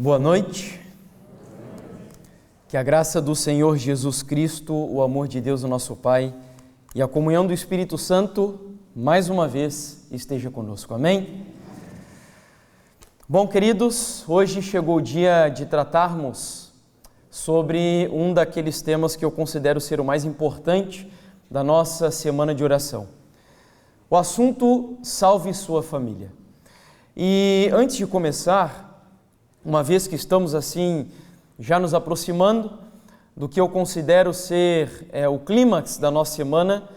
Boa noite. Que a graça do Senhor Jesus Cristo, o amor de Deus, o nosso Pai, e a comunhão do Espírito Santo, mais uma vez, esteja conosco. Amém? Bom, queridos, hoje chegou o dia de tratarmos sobre um daqueles temas que eu considero ser o mais importante da nossa semana de oração. O assunto Salve Sua Família. E antes de começar, uma vez que estamos assim, já nos aproximando do que eu considero ser o clímax da nossa semana,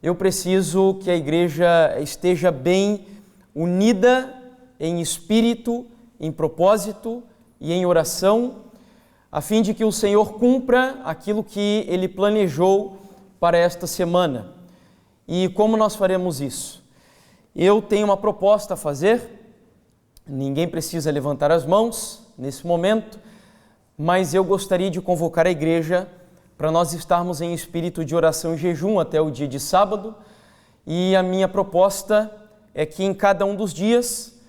eu preciso que a igreja esteja bem unida em espírito, em propósito e em oração, a fim de que o Senhor cumpra aquilo que Ele planejou para esta semana. E como nós faremos isso? Eu tenho uma proposta a fazer. Ninguém precisa levantar as mãos nesse momento, mas eu gostaria de convocar a igreja para nós estarmos em espírito de oração e jejum até o dia de sábado. E a minha proposta é que em cada um dos dias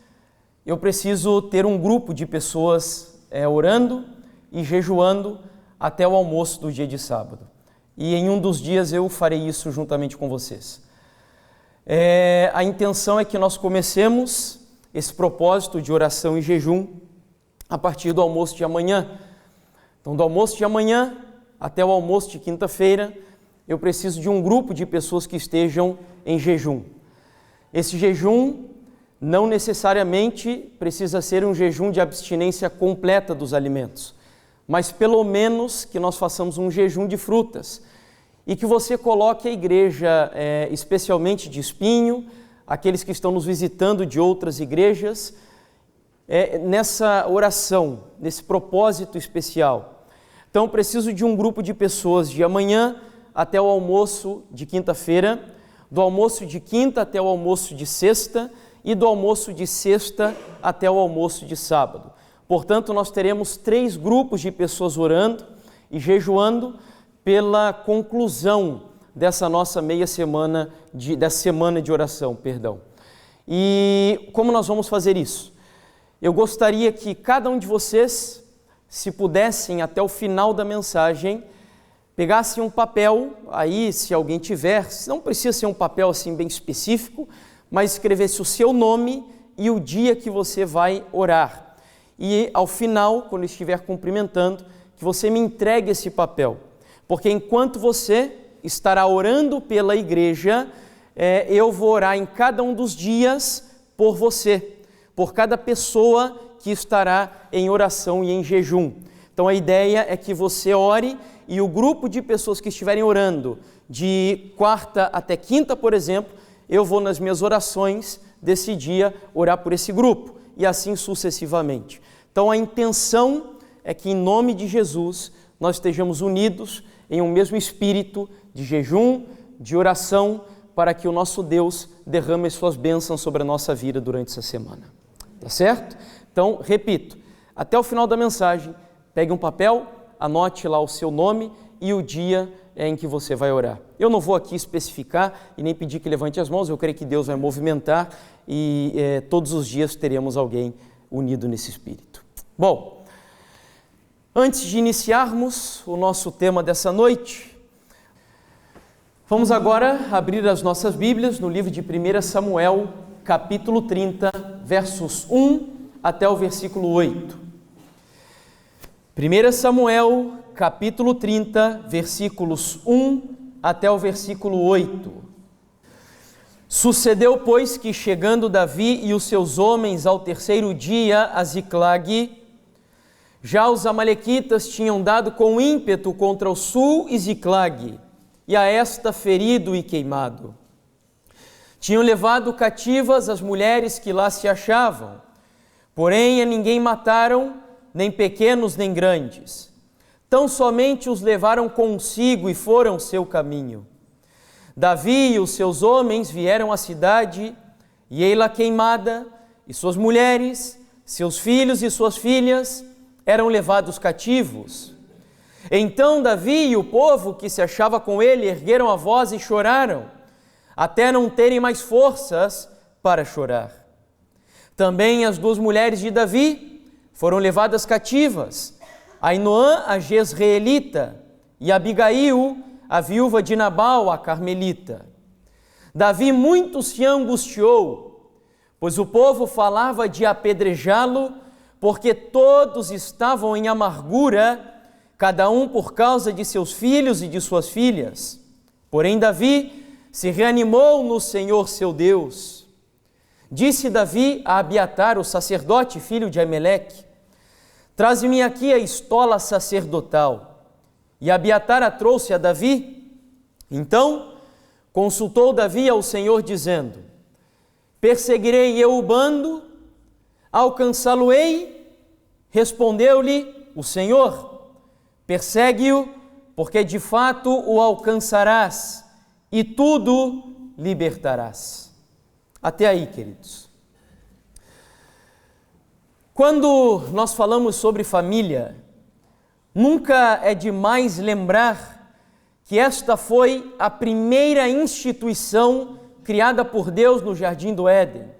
eu preciso ter um grupo de pessoas orando e jejuando até o almoço do dia de sábado. E em um dos dias eu farei isso juntamente com vocês. A intenção é que nós comecemos esse propósito de oração e jejum a partir do almoço de amanhã. Então, do almoço de amanhã até o almoço de quinta-feira, eu preciso de um grupo de pessoas que estejam em jejum. Esse jejum não necessariamente precisa ser um jejum de abstinência completa dos alimentos, mas pelo menos que nós façamos um jejum de frutas e que você coloque a igreja, especialmente de Espinho, aqueles que estão nos visitando de outras igrejas, nessa oração, nesse propósito especial. Então, preciso de um grupo de pessoas de amanhã até o almoço de quinta-feira, do almoço de quinta até o almoço de sexta e do almoço de sexta até o almoço de sábado. Portanto, nós teremos 3 grupos de pessoas orando e jejuando pela conclusão dessa nossa dessa semana de oração, perdão. E como nós vamos fazer isso? Eu gostaria que cada um de vocês, se pudessem até o final da mensagem, pegassem um papel, aí se alguém tiver, não precisa ser um papel assim bem específico, mas escrevesse o seu nome e o dia que você vai orar. E ao final, quando estiver cumprimentando, que você me entregue esse papel, porque enquanto você estará orando pela igreja, eu vou orar em cada um dos dias por você, por cada pessoa que estará em oração e em jejum. Então a ideia é que você ore e o grupo de pessoas que estiverem orando de quarta até quinta, por exemplo, eu vou nas minhas orações desse dia orar por esse grupo e assim sucessivamente. Então a intenção é que em nome de Jesus nós estejamos unidos em um mesmo espírito de jejum, de oração, para que o nosso Deus derrame as suas bênçãos sobre a nossa vida durante essa semana. Tá certo? Então, repito, até o final da mensagem, pegue um papel, anote lá o seu nome e o dia em que você vai orar. Eu não vou aqui especificar e nem pedir que levante as mãos, eu creio que Deus vai movimentar e todos os dias teremos alguém unido nesse espírito. Bom, antes de iniciarmos o nosso tema dessa noite, vamos agora abrir as nossas Bíblias no livro de 1 Samuel, capítulo 30, versos 1 até o versículo 8. 1 Samuel, capítulo 30, versículos 1 até o versículo 8. Sucedeu, pois, que chegando Davi e os seus homens ao terceiro dia a Ziclague, já os amalequitas tinham dado com ímpeto contra o sul e Ziclague, e a esta ferido e queimado. Tinham levado cativas as mulheres que lá se achavam, porém a ninguém mataram, nem pequenos nem grandes. Tão somente os levaram consigo e foram seu caminho. Davi e os seus homens vieram à cidade, e ei-la queimada, e suas mulheres, seus filhos e suas filhas eram levados cativos. Então Davi e o povo que se achava com ele ergueram a voz e choraram, até não terem mais forças para chorar. Também as 2 mulheres de Davi, foram levadas cativas, Ainoã, a Jezreelita, e Abigail, a viúva de Nabal, a Carmelita. Davi muito se angustiou, pois o povo falava de apedrejá-lo, porque todos estavam em amargura, cada um por causa de seus filhos e de suas filhas. Porém Davi se reanimou no Senhor seu Deus. Disse Davi a Abiatar, o sacerdote, filho de Ameleque: traze-me aqui a estola sacerdotal. E Abiatar a trouxe a Davi. Então consultou Davi ao Senhor, dizendo: perseguirei eu o bando? Alcançá-lo-ei? Respondeu-lhe o Senhor: persegue-o, porque de fato o alcançarás e tudo libertarás. Até aí, queridos. Quando nós falamos sobre família, nunca é demais lembrar que esta foi a primeira instituição criada por Deus no Jardim do Éden.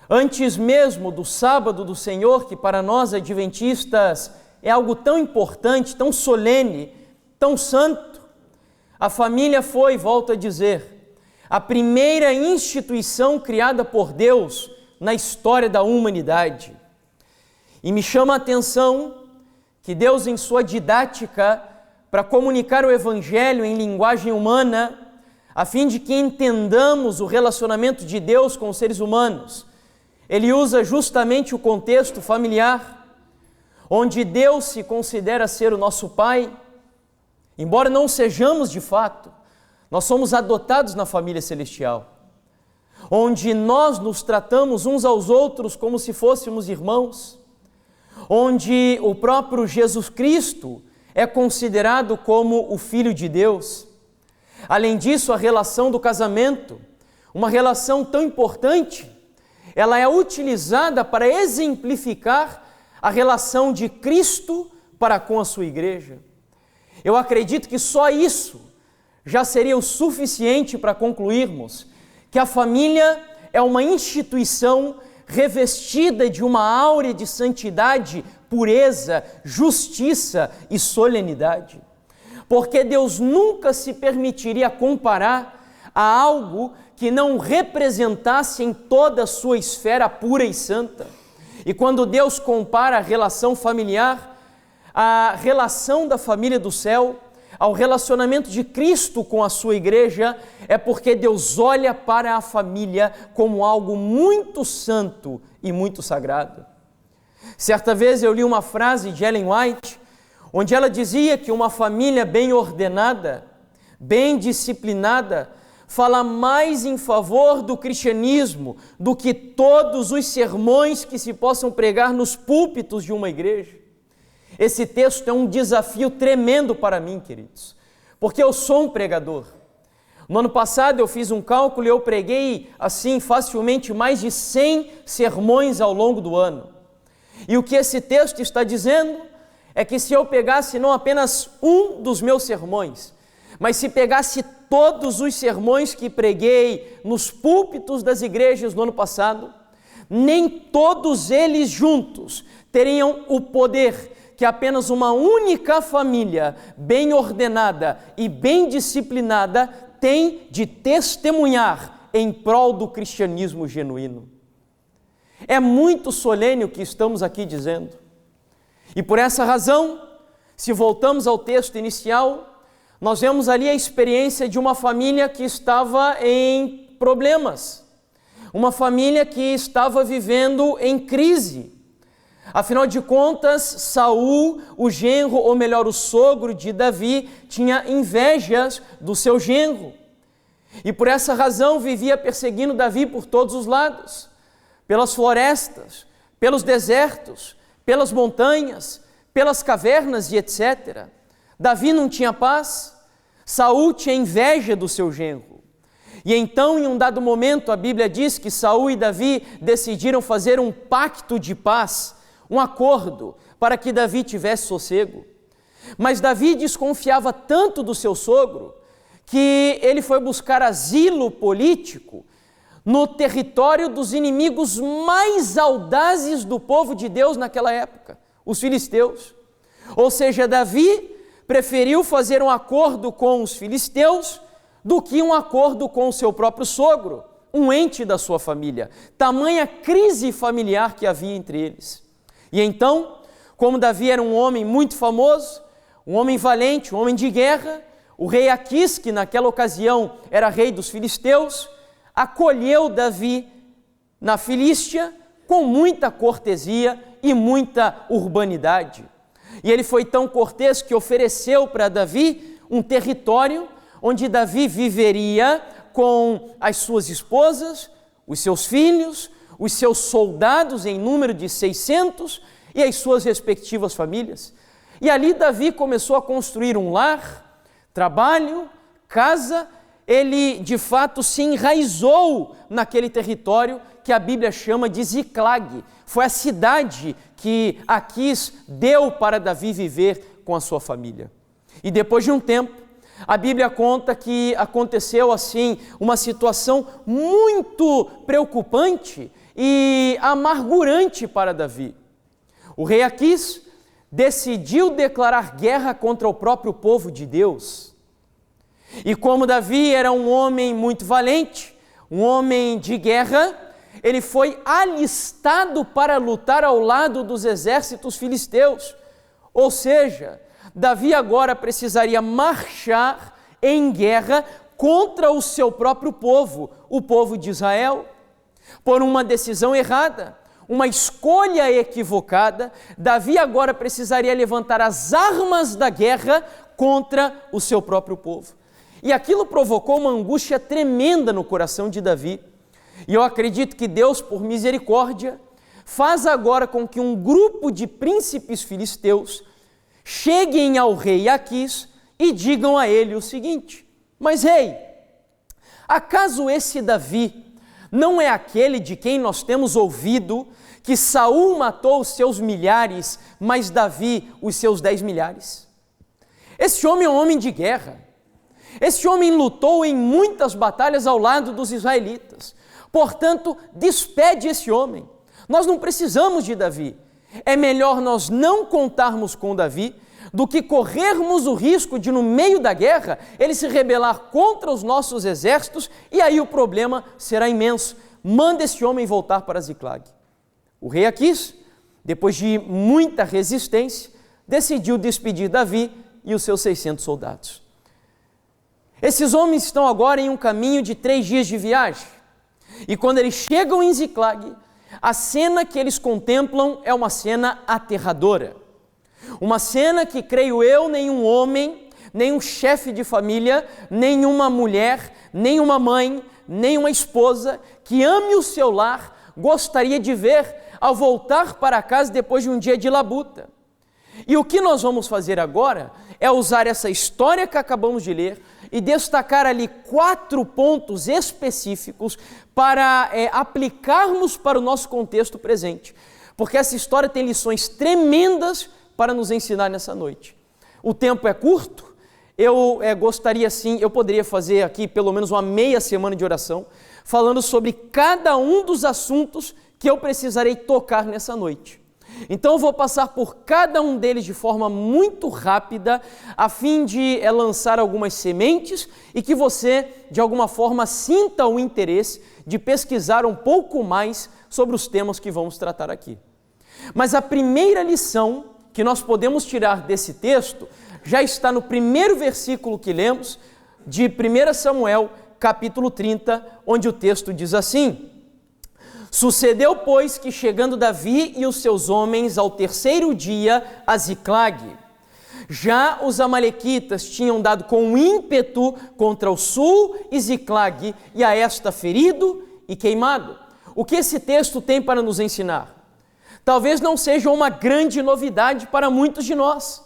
Antes mesmo do sábado do Senhor, que para nós adventistas é algo tão importante, tão solene, tão santo, a família foi, volto a dizer, a primeira instituição criada por Deus na história da humanidade. E me chama a atenção que Deus, em sua didática, para comunicar o Evangelho em linguagem humana, a fim de que entendamos o relacionamento de Deus com os seres humanos, Ele usa justamente o contexto familiar, onde Deus se considera ser o nosso Pai, embora não sejamos de fato, nós somos adotados na família celestial, onde nós nos tratamos uns aos outros como se fôssemos irmãos, onde o próprio Jesus Cristo é considerado como o Filho de Deus. Além disso, a relação do casamento, uma relação tão importante, ela é utilizada para exemplificar a relação de Cristo para com a sua igreja. Eu acredito que só isso já seria o suficiente para concluirmos que a família é uma instituição revestida de uma áurea de santidade, pureza, justiça e solenidade. Porque Deus nunca se permitiria comparar a algo que não representasse em toda a sua esfera pura e santa. E quando Deus compara a relação familiar, a relação da família do céu, ao relacionamento de Cristo com a sua igreja, é porque Deus olha para a família como algo muito santo e muito sagrado. Certa vez eu li uma frase de Ellen White, onde ela dizia que uma família bem ordenada, bem disciplinada, fala mais em favor do cristianismo do que todos os sermões que se possam pregar nos púlpitos de uma igreja. Esse texto é um desafio tremendo para mim, queridos, porque eu sou um pregador. No ano passado eu fiz um cálculo e eu preguei, assim, facilmente mais de 100 sermões ao longo do ano. E o que esse texto está dizendo é que se eu pegasse não apenas um dos meus sermões, mas se pegasse todos os sermões que preguei nos púlpitos das igrejas no ano passado, nem todos eles juntos teriam o poder que apenas uma única família, bem ordenada e bem disciplinada, tem de testemunhar em prol do cristianismo genuíno. É muito solene o que estamos aqui dizendo. E por essa razão, se voltamos ao texto inicial, nós vemos ali a experiência de uma família que estava em problemas, uma família que estava vivendo em crise. Afinal de contas, Saul, o genro, ou melhor, o sogro de Davi, tinha invejas do seu genro. E por essa razão vivia perseguindo Davi por todos os lados, pelas florestas, pelos desertos, pelas montanhas, pelas cavernas e etc. Davi não tinha paz, Saul tinha inveja do seu genro. E então, em um dado momento, a Bíblia diz que Saul e Davi decidiram fazer um pacto de paz, um acordo, para que Davi tivesse sossego. Mas Davi desconfiava tanto do seu sogro, que ele foi buscar asilo político no território dos inimigos mais audazes do povo de Deus naquela época, os filisteus. Ou seja, Davi preferiu fazer um acordo com os filisteus do que um acordo com o seu próprio sogro, um ente da sua família. Tamanha crise familiar que havia entre eles. E então, como Davi era um homem muito famoso, um homem valente, um homem de guerra, o rei Aquis, que naquela ocasião era rei dos filisteus, acolheu Davi na Filístia com muita cortesia e muita urbanidade. E ele foi tão cortês que ofereceu para Davi um território onde Davi viveria com as suas esposas, os seus filhos, os seus soldados em número de 600 e as suas respectivas famílias. E ali Davi começou a construir um lar, trabalho, casa. Ele de fato se enraizou naquele território que a Bíblia chama de Ziclag. Foi a cidade que Aquis deu para Davi viver com a sua família. E depois de um tempo, a Bíblia conta que aconteceu assim uma situação muito preocupante e amargurante para Davi. O rei Aquis decidiu declarar guerra contra o próprio povo de Deus. E como Davi era um homem muito valente, um homem de guerra, ele foi alistado para lutar ao lado dos exércitos filisteus. Ou seja, Davi agora precisaria marchar em guerra contra o seu próprio povo, o povo de Israel. Por uma decisão errada, uma escolha equivocada, Davi agora precisaria levantar as armas da guerra contra o seu próprio povo. E aquilo provocou uma angústia tremenda no coração de Davi. E eu acredito que Deus, por misericórdia, faz agora com que um grupo de príncipes filisteus cheguem ao rei Aquis e digam a ele o seguinte: mas rei, acaso esse Davi não é aquele de quem nós temos ouvido que Saul matou os seus milhares, mas Davi os seus 10 milhares? Esse homem é um homem de guerra. Esse homem lutou em muitas batalhas ao lado dos israelitas. Portanto, despede esse homem. Nós não precisamos de Davi. É melhor nós não contarmos com Davi do que corrermos o risco de, no meio da guerra, ele se rebelar contra os nossos exércitos e aí o problema será imenso. Manda esse homem voltar para Ziclag. O rei Aquis, depois de muita resistência, decidiu despedir Davi e os seus 600 soldados. Esses homens estão agora em um caminho de 3 dias de viagem. E quando eles chegam em Ziclag, a cena que eles contemplam é uma cena aterradora. Uma cena que, creio eu, nenhum homem, nenhum chefe de família, nenhuma mulher, nenhuma mãe, nenhuma esposa que ame o seu lar gostaria de ver ao voltar para casa depois de um dia de labuta. E o que nós vamos fazer agora é usar essa história que acabamos de ler e destacar ali 4 pontos específicos para aplicarmos para o nosso contexto presente. Porque essa história tem lições tremendas para nos ensinar nessa noite. O tempo é curto, eu gostaria sim, eu poderia fazer aqui pelo menos uma meia semana de oração, falando sobre cada um dos assuntos que eu precisarei tocar nessa noite. Então eu vou passar por cada um deles de forma muito rápida, a fim de lançar algumas sementes e que você, de alguma forma, sinta o interesse de pesquisar um pouco mais sobre os temas que vamos tratar aqui. Mas a primeira lição que nós podemos tirar desse texto já está no primeiro versículo que lemos de 1 Samuel, capítulo 30, onde o texto diz assim: sucedeu, pois, que chegando Davi e os seus homens ao 3º dia a Ziclag, já os amalequitas tinham dado com ímpeto contra o sul e Ziclag, e a esta ferido e queimado. O que esse texto tem para nos ensinar? Talvez não seja uma grande novidade para muitos de nós,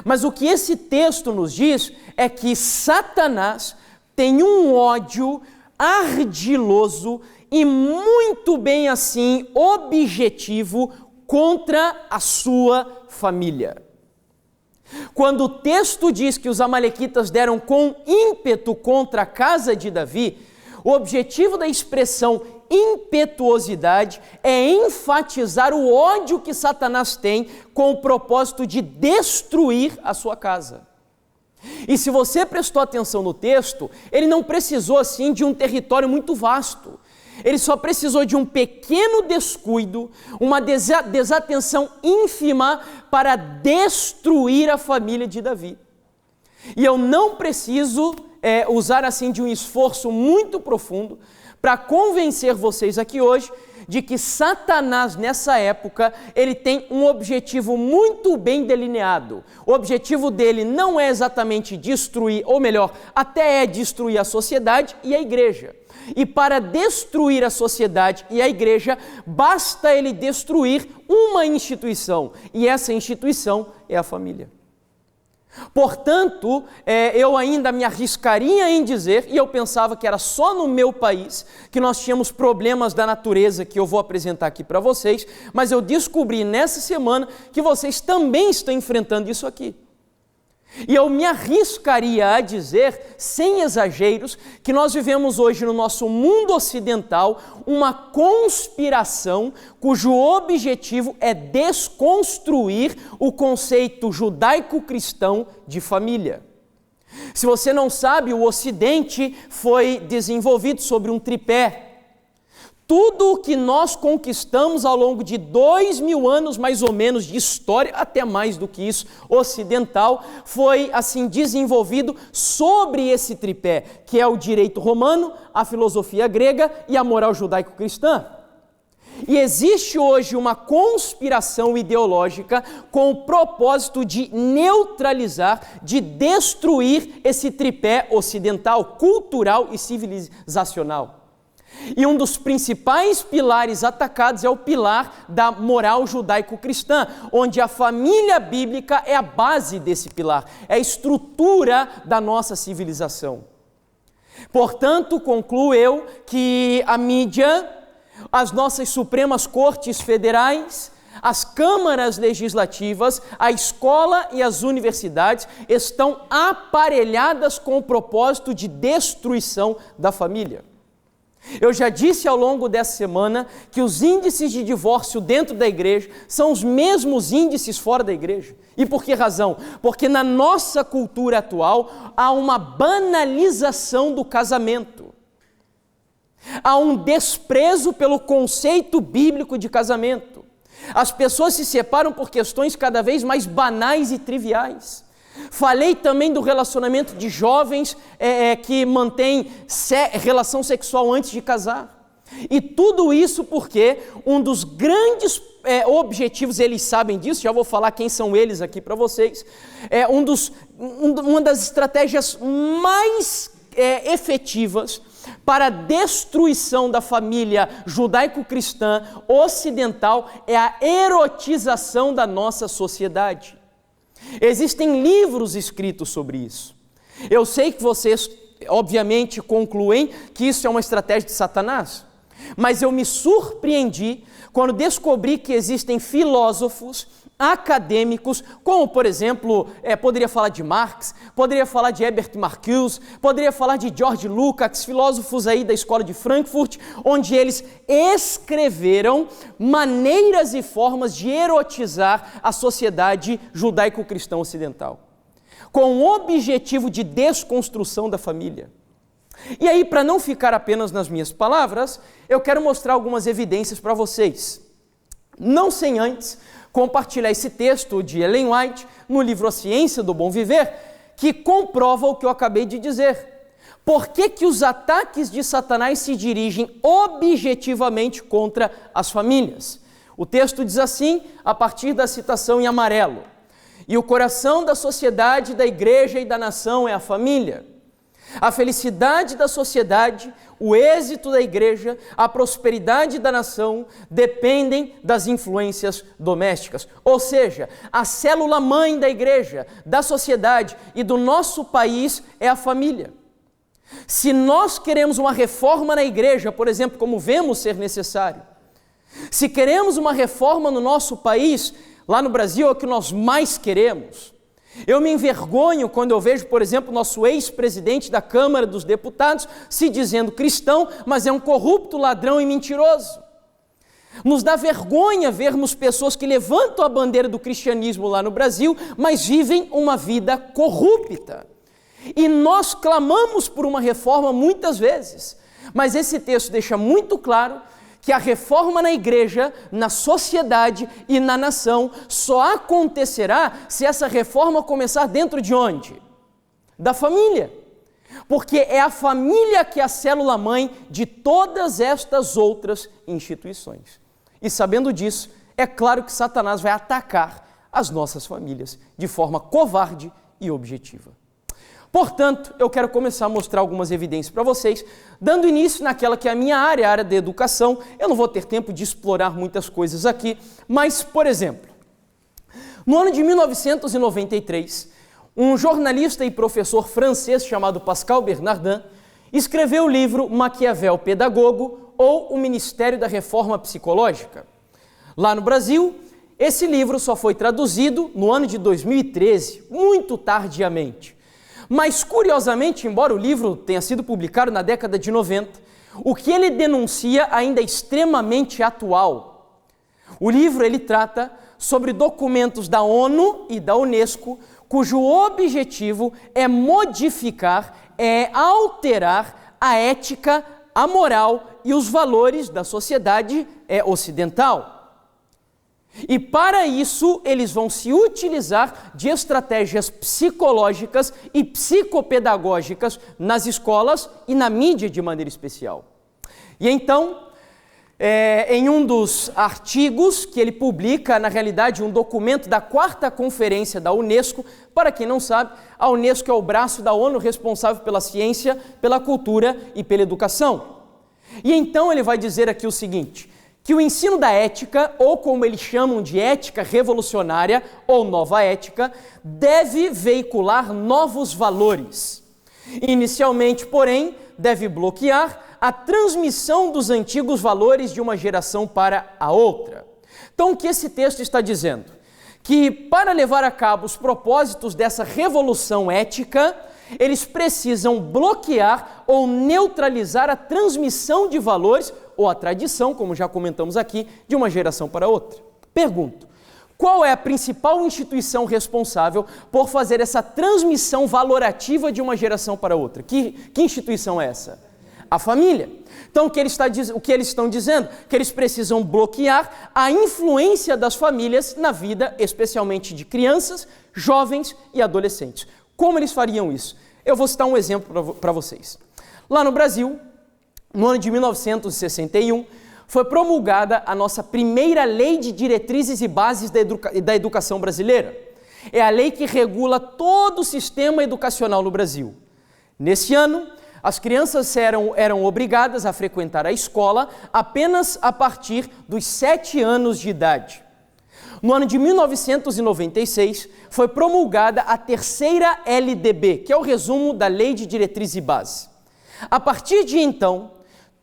mas o que esse texto nos diz é que Satanás tem um ódio ardiloso e muito bem assim objetivo contra a sua família. Quando o texto diz que os amalequitas deram com ímpeto contra a casa de Davi, O objetivo da expressão impetuosidade é enfatizar o ódio que Satanás tem com o propósito de destruir a sua casa. E se você prestou atenção no texto, ele não precisou assim de um território muito vasto. Ele só precisou de um pequeno descuido, uma desatenção ínfima para destruir a família de Davi. E eu não preciso usar assim de um esforço muito profundo para convencer vocês aqui hoje de que Satanás, nessa época, ele tem um objetivo muito bem delineado. O objetivo dele não é exatamente destruir, ou melhor, até é destruir a sociedade e a igreja. E para destruir a sociedade e a igreja, basta ele destruir uma instituição, e essa instituição é a família. Portanto, eu ainda me arriscaria em dizer, e eu pensava que era só no meu país que nós tínhamos problemas da natureza que eu vou apresentar aqui para vocês, mas eu descobri nessa semana que vocês também estão enfrentando isso aqui. E eu me arriscaria a dizer, sem exageros, que nós vivemos hoje no nosso mundo ocidental uma conspiração cujo objetivo é desconstruir o conceito judaico-cristão de família. Se você não sabe, o Ocidente foi desenvolvido sobre um tripé. Tudo o que nós conquistamos ao longo de 2000 anos, mais ou menos, de história, até mais do que isso, ocidental, foi assim desenvolvido sobre esse tripé, que é o direito romano, a filosofia grega e a moral judaico-cristã. E existe hoje uma conspiração ideológica com o propósito de neutralizar, de destruir esse tripé ocidental, cultural e civilizacional. E um dos principais pilares atacados é o pilar da moral judaico-cristã, onde a família bíblica é a base desse pilar, é a estrutura da nossa civilização. Portanto, concluo eu que a mídia, as nossas Supremas Cortes Federais, as câmaras legislativas, a escola e as universidades estão aparelhadas com o propósito de destruição da família. Eu já disse ao longo dessa semana que os índices de divórcio dentro da igreja são os mesmos índices fora da igreja. E por que razão? Porque na nossa cultura atual há uma banalização do casamento. Há um desprezo pelo conceito bíblico de casamento. As pessoas se separam por questões cada vez mais banais e triviais. Falei também do relacionamento de jovens que mantêm relação sexual antes de casar. E tudo isso porque um dos grandes objetivos, eles sabem disso, já vou falar quem são eles aqui para vocês, uma das estratégias mais efetivas para a destruição da família judaico-cristã ocidental é a erotização da nossa sociedade. Existem livros escritos sobre isso. Eu sei que vocês, obviamente, concluem que isso é uma estratégia de Satanás, mas eu me surpreendi quando descobri que existem filósofos acadêmicos, como, por exemplo, poderia falar de Marx, poderia falar de Herbert Marcuse, poderia falar de George Lukács, filósofos aí da escola de Frankfurt, onde eles escreveram maneiras e formas de erotizar a sociedade judaico-cristã ocidental, com o objetivo de desconstrução da família. E aí, para não ficar apenas nas minhas palavras, eu quero mostrar algumas evidências para vocês. Não sem antes compartilhar esse texto de Ellen White no livro A Ciência do Bom Viver, que comprova o que eu acabei de dizer. Por que os ataques de Satanás se dirigem objetivamente contra as famílias? O texto diz assim, a partir da citação em amarelo: e o coração da sociedade, da igreja e da nação é a família. A felicidade da sociedade, o êxito da igreja, a prosperidade da nação dependem das influências domésticas. Ou seja, a célula mãe da igreja, da sociedade e do nosso país é a família. Se nós queremos uma reforma na igreja, por exemplo, como vemos ser necessário, se queremos uma reforma no nosso país, lá no Brasil é o que nós mais queremos, Eu me envergonho quando eu vejo, por exemplo, nosso ex-presidente da Câmara dos Deputados se dizendo cristão, mas é um corrupto, ladrão e mentiroso. Nos dá vergonha vermos pessoas que levantam a bandeira do cristianismo lá no Brasil, mas vivem uma vida corrupta. E nós clamamos por uma reforma muitas vezes, mas esse texto deixa muito claro que a reforma na igreja, na sociedade e na nação só acontecerá se essa reforma começar dentro de onde? Da família. Porque é a família que é a célula-mãe de todas estas outras instituições. E sabendo disso, é claro que Satanás vai atacar as nossas famílias de forma covarde e objetiva. Portanto, eu quero começar a mostrar algumas evidências para vocês, dando início naquela que é a minha área, a área da educação. Eu não vou ter tempo de explorar muitas coisas aqui, mas, por exemplo, no ano de 1993, um jornalista e professor francês chamado Pascal Bernardin escreveu o livro Maquiavel Pedagogo, ou o Ministério da Reforma Psicológica. Lá no Brasil, esse livro só foi traduzido no ano de 2013, muito tardiamente. Mas, curiosamente, embora o livro tenha sido publicado na década de 90, o que ele denuncia ainda é extremamente atual. O livro ele trata sobre documentos da ONU e da Unesco, cujo objetivo é modificar, alterar a ética, a moral e os valores da sociedade ocidental. E para isso, eles vão se utilizar de estratégias psicológicas e psicopedagógicas nas escolas e na mídia de maneira especial. E então, em um dos artigos que ele publica, na realidade, um documento da 4ª Conferência da Unesco, para quem não sabe, a Unesco é o braço da ONU responsável pela ciência, pela cultura e pela educação. E então ele vai dizer aqui o seguinte, que o ensino da ética, ou como eles chamam de ética revolucionária, ou nova ética, deve veicular novos valores. Inicialmente, porém, deve bloquear a transmissão dos antigos valores de uma geração para a outra. Então, o que esse texto está dizendo? Que para levar a cabo os propósitos dessa revolução ética, eles precisam bloquear ou neutralizar a transmissão de valores ou a tradição, como já comentamos aqui, de uma geração para outra. Pergunto, qual é a principal instituição responsável por fazer essa transmissão valorativa de uma geração para outra? Que instituição é essa? A família. Então, o que eles estão dizendo? Que eles precisam bloquear a influência das famílias na vida, especialmente de crianças, jovens e adolescentes. Como eles fariam isso? Eu vou citar um exemplo para vocês. Lá no Brasil, no ano de 1961, foi promulgada a nossa primeira Lei de Diretrizes e Bases da Educação Brasileira. É a lei que regula todo o sistema educacional no Brasil. Nesse ano, as crianças eram obrigadas a frequentar a escola apenas a partir dos 7 anos de idade. No ano de 1996, foi promulgada a 3ª LDB, que é o resumo da Lei de Diretriz e Base. A partir de então,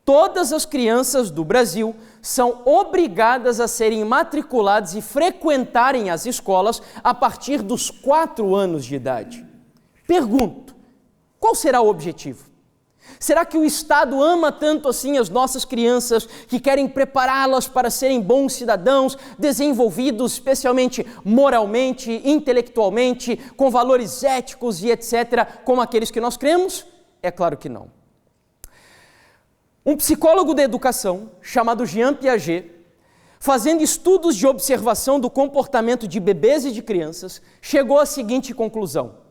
todas as crianças do Brasil são obrigadas a serem matriculadas e frequentarem as escolas a partir dos 4 anos de idade. Pergunto, qual será o objetivo? Será que o Estado ama tanto assim as nossas crianças que querem prepará-las para serem bons cidadãos, desenvolvidos especialmente moralmente, intelectualmente, com valores éticos e etc., como aqueles que nós cremos? É claro que não. Um psicólogo da educação, chamado Jean Piaget, fazendo estudos de observação do comportamento de bebês e de crianças, chegou à seguinte conclusão.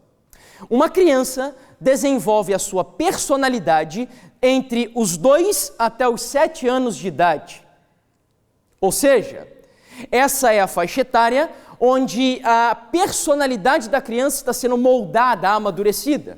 Uma criança desenvolve a sua personalidade entre os 2 até os 7 anos de idade. Ou seja, essa é a faixa etária onde a personalidade da criança está sendo moldada, amadurecida.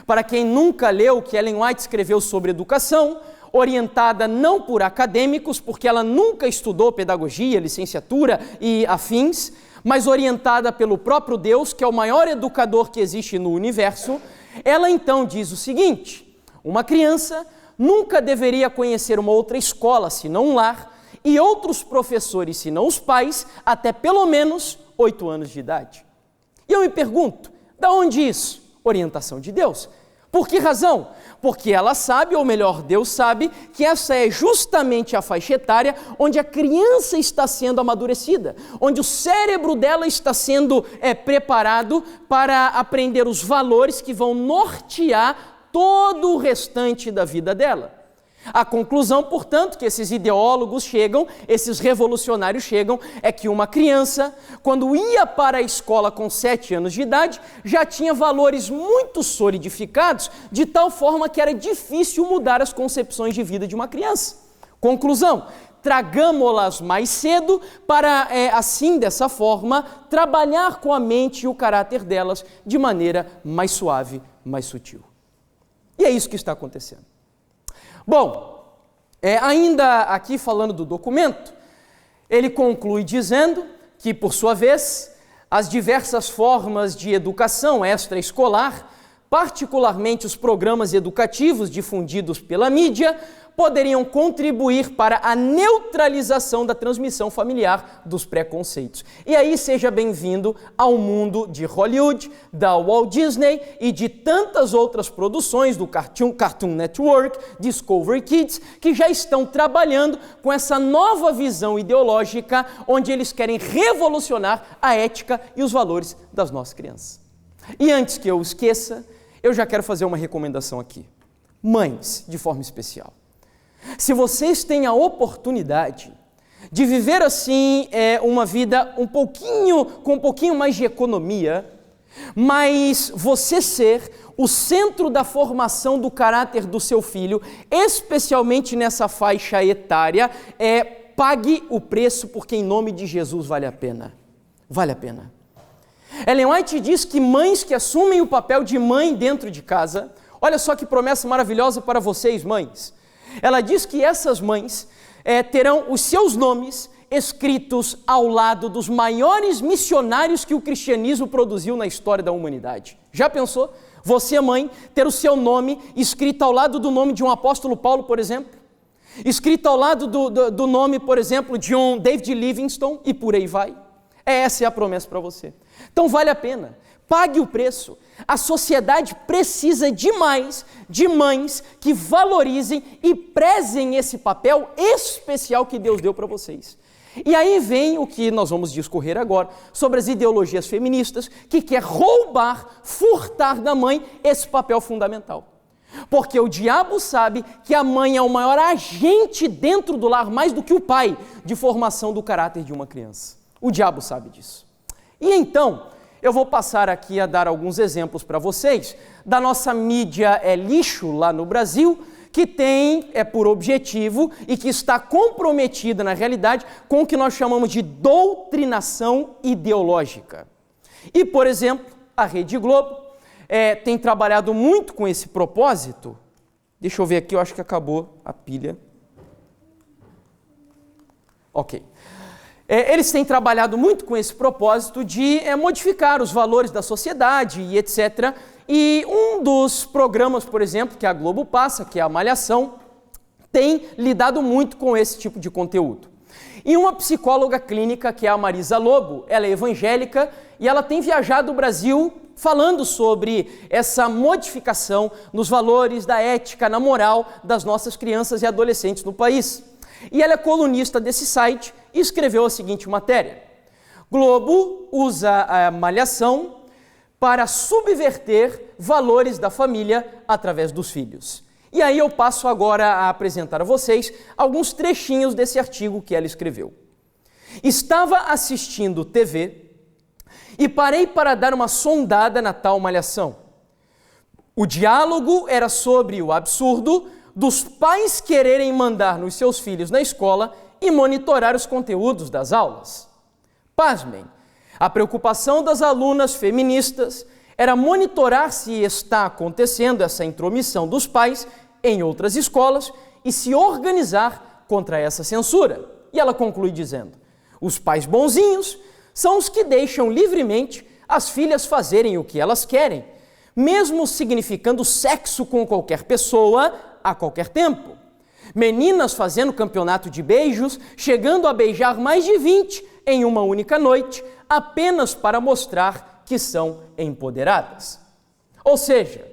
Para quem nunca leu o que Ellen White escreveu sobre educação, orientada não por acadêmicos, porque ela nunca estudou pedagogia, licenciatura e afins, mas orientada pelo próprio Deus, que é o maior educador que existe no universo, ela então diz o seguinte: uma criança nunca deveria conhecer uma outra escola, senão um lar, e outros professores, senão os pais, até pelo menos 8 anos de idade. E eu me pergunto, da onde isso? Orientação de Deus. Por que razão? Porque ela sabe, ou melhor, Deus sabe, que essa é justamente a faixa etária onde a criança está sendo amadurecida, onde o cérebro dela está sendo preparado para aprender os valores que vão nortear todo o restante da vida dela. A conclusão, portanto, que esses ideólogos chegam, esses revolucionários chegam, é que uma criança, quando ia para a escola com 7 anos de idade, já tinha valores muito solidificados, de tal forma que era difícil mudar as concepções de vida de uma criança. Conclusão, tragamo-las mais cedo para, assim, dessa forma, trabalhar com a mente e o caráter delas de maneira mais suave, mais sutil. E é isso que está acontecendo. Bom, ainda aqui falando do documento, ele conclui dizendo que, por sua vez, as diversas formas de educação extraescolar, particularmente os programas educativos difundidos pela mídia, poderiam contribuir para a neutralização da transmissão familiar dos preconceitos. E aí seja bem-vindo ao mundo de Hollywood, da Walt Disney e de tantas outras produções do Cartoon Network, Discovery Kids, que já estão trabalhando com essa nova visão ideológica onde eles querem revolucionar a ética e os valores das nossas crianças. E antes que eu esqueça, eu já quero fazer uma recomendação aqui. Mães, de forma especial. Se vocês têm a oportunidade de viver assim uma vida com um pouquinho mais de economia, mas você ser o centro da formação do caráter do seu filho, especialmente nessa faixa etária, pague o preço, porque em nome de Jesus vale a pena. Vale a pena. Ellen White diz que mães que assumem o papel de mãe dentro de casa, olha só que promessa maravilhosa para vocês, mães. Ela diz que essas mães terão os seus nomes escritos ao lado dos maiores missionários que o cristianismo produziu na história da humanidade. Já pensou? Você, mãe, ter o seu nome escrito ao lado do nome de um apóstolo Paulo, por exemplo? Escrito ao lado do nome, por exemplo, de um David Livingstone, e por aí vai. Essa é a promessa para você. Então vale a pena. Pague o preço. A sociedade precisa demais de mães que valorizem e prezem esse papel especial que Deus deu para vocês. E aí vem o que nós vamos discorrer agora sobre as ideologias feministas que quer roubar, furtar da mãe esse papel fundamental. Porque o diabo sabe que a mãe é o maior agente dentro do lar, mais do que o pai, de formação do caráter de uma criança. O diabo sabe disso. E então, eu vou passar aqui a dar alguns exemplos para vocês da nossa mídia lixo lá no Brasil, que tem por objetivo e que está comprometida na realidade com o que nós chamamos de doutrinação ideológica. E, por exemplo, a Rede Globo tem trabalhado muito com esse propósito. Deixa eu ver aqui, eu acho que acabou a pilha. Ok. Eles têm trabalhado muito com esse propósito de modificar os valores da sociedade e etc. E um dos programas, por exemplo, que a Globo passa, que é a Malhação, tem lidado muito com esse tipo de conteúdo. E uma psicóloga clínica, que é a Marisa Lobo, ela é evangélica e ela tem viajado o Brasil falando sobre essa modificação nos valores da ética, na moral das nossas crianças e adolescentes no país. E ela é colunista desse site e escreveu a seguinte matéria: Globo usa a Malhação para subverter valores da família através dos filhos. E aí eu passo agora a apresentar a vocês alguns trechinhos desse artigo que ela escreveu. Estava assistindo TV e parei para dar uma sondada na tal Malhação. O diálogo era sobre o absurdo dos pais quererem mandar nos seus filhos na escola e monitorar os conteúdos das aulas. Pasmem, a preocupação das alunas feministas era monitorar se está acontecendo essa intromissão dos pais em outras escolas e se organizar contra essa censura. E ela conclui dizendo: os pais bonzinhos são os que deixam livremente as filhas fazerem o que elas querem, mesmo significando sexo com qualquer pessoa a qualquer tempo. Meninas fazendo campeonato de beijos, chegando a beijar mais de 20 em uma única noite, apenas para mostrar que são empoderadas. Ou seja,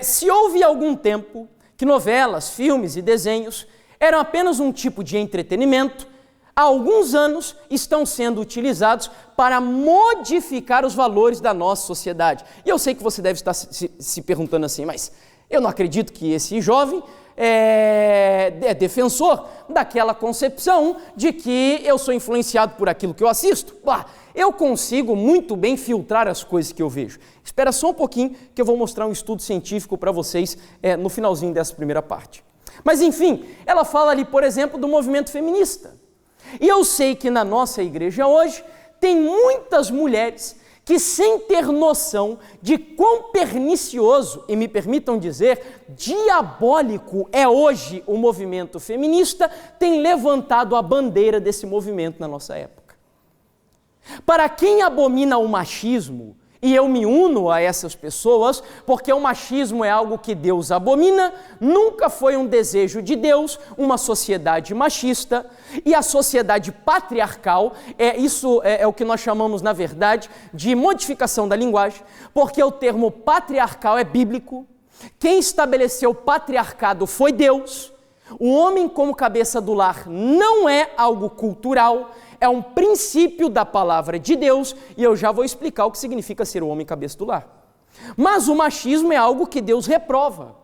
se houve algum tempo que novelas, filmes e desenhos eram apenas um tipo de entretenimento, há alguns anos estão sendo utilizados para modificar os valores da nossa sociedade. E eu sei que você deve estar se perguntando assim, mas eu não acredito que esse jovem é defensor daquela concepção de que eu sou influenciado por aquilo que eu assisto. Eu consigo muito bem filtrar as coisas que eu vejo. Espera só um pouquinho que eu vou mostrar um estudo científico para vocês no finalzinho dessa primeira parte. Mas enfim, ela fala ali, por exemplo, do movimento feminista. E eu sei que na nossa igreja hoje tem muitas mulheres que, sem ter noção de quão pernicioso, e me permitam dizer, diabólico é hoje o movimento feminista, tem levantado a bandeira desse movimento na nossa época. Para quem abomina o machismo, e eu me uno a essas pessoas, porque o machismo é algo que Deus abomina, nunca foi um desejo de Deus, uma sociedade machista, e a sociedade patriarcal, isso é o que nós chamamos, na verdade, de modificação da linguagem, porque o termo patriarcal é bíblico, quem estabeleceu o patriarcado foi Deus, o homem como cabeça do lar não é algo cultural, é um princípio da palavra de Deus, e eu já vou explicar o que significa ser o homem cabeça do lar. Mas o machismo é algo que Deus reprova.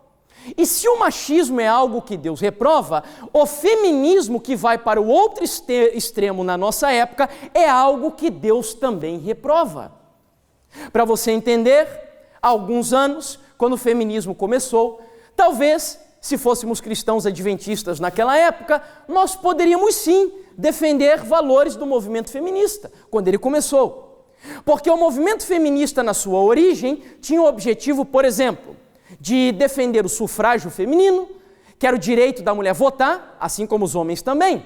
E se o machismo é algo que Deus reprova, o feminismo que vai para o outro extremo na nossa época é algo que Deus também reprova. Para você entender, há alguns anos, quando o feminismo começou, talvez, se fôssemos cristãos adventistas naquela época, nós poderíamos sim defender valores do movimento feminista, quando ele começou. Porque o movimento feminista, na sua origem, tinha o objetivo, por exemplo, de defender o sufrágio feminino, que era o direito da mulher votar, assim como os homens também.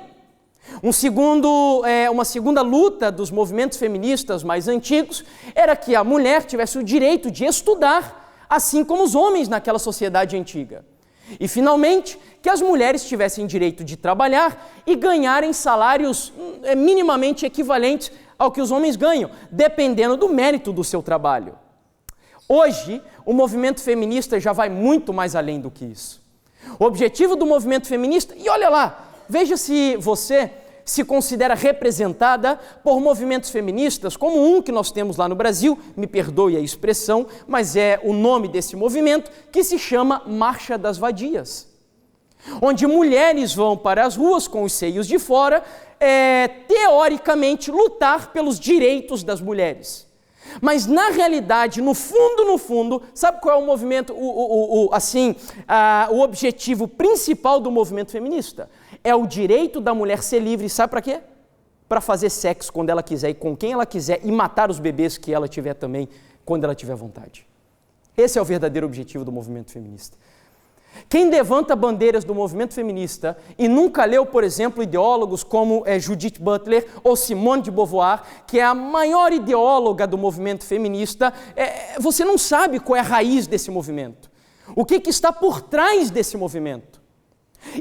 Uma segunda luta dos movimentos feministas mais antigos era que a mulher tivesse o direito de estudar, assim como os homens naquela sociedade antiga. E, finalmente, que as mulheres tivessem direito de trabalhar e ganharem salários minimamente equivalentes ao que os homens ganham, dependendo do mérito do seu trabalho. Hoje, o movimento feminista já vai muito mais além do que isso. O objetivo do movimento feminista, e olha lá, veja se você se considera representada por movimentos feministas, como um que nós temos lá no Brasil, me perdoe a expressão, mas é o nome desse movimento, que se chama Marcha das Vadias, onde mulheres vão para as ruas com os seios de fora, teoricamente lutar pelos direitos das mulheres. Mas na realidade, no fundo, sabe qual é o movimento, o objetivo principal do movimento feminista? É o direito da mulher ser livre, sabe para quê? Para fazer sexo quando ela quiser e com quem ela quiser e matar os bebês que ela tiver também, quando ela tiver vontade. Esse é o verdadeiro objetivo do movimento feminista. Quem levanta bandeiras do movimento feminista e nunca leu, por exemplo, ideólogos como Judith Butler ou Simone de Beauvoir, que é a maior ideóloga do movimento feminista, você não sabe qual é a raiz desse movimento. O que está por trás desse movimento?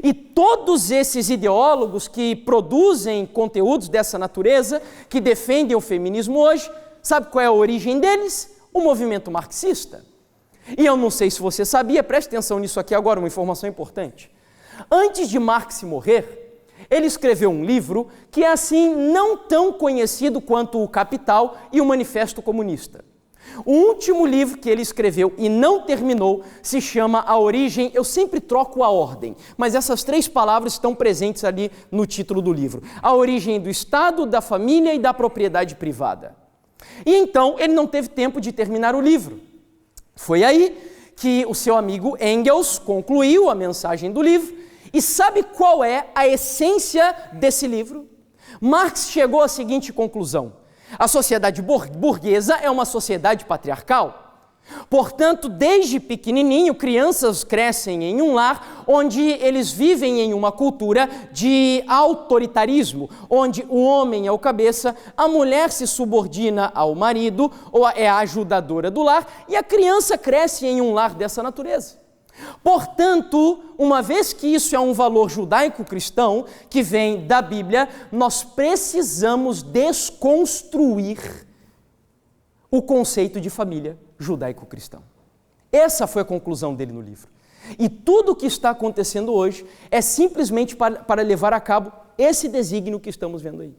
E todos esses ideólogos que produzem conteúdos dessa natureza, que defendem o feminismo hoje, sabe qual é a origem deles? O movimento marxista. E eu não sei se você sabia, preste atenção nisso aqui agora, uma informação importante. Antes de Marx morrer, ele escreveu um livro que é assim não tão conhecido quanto o Capital e o Manifesto Comunista. O último livro que ele escreveu e não terminou se chama A Origem, eu sempre troco a ordem, mas essas 3 palavras estão presentes ali no título do livro. A Origem do Estado, da Família e da Propriedade Privada. E então ele não teve tempo de terminar o livro. Foi aí que o seu amigo Engels concluiu a mensagem do livro. E sabe qual é a essência desse livro? Marx chegou à seguinte conclusão: a sociedade burguesa é uma sociedade patriarcal. Portanto, desde pequenininho, crianças crescem em um lar onde eles vivem em uma cultura de autoritarismo, onde o homem é o cabeça, a mulher se subordina ao marido, ou é a ajudadora do lar, e a criança cresce em um lar dessa natureza. Portanto, uma vez que isso é um valor judaico-cristão, que vem da Bíblia, nós precisamos desconstruir o conceito de família judaico-cristão. Essa foi a conclusão dele no livro. E tudo o que está acontecendo hoje é simplesmente para levar a cabo esse desígnio que estamos vendo aí.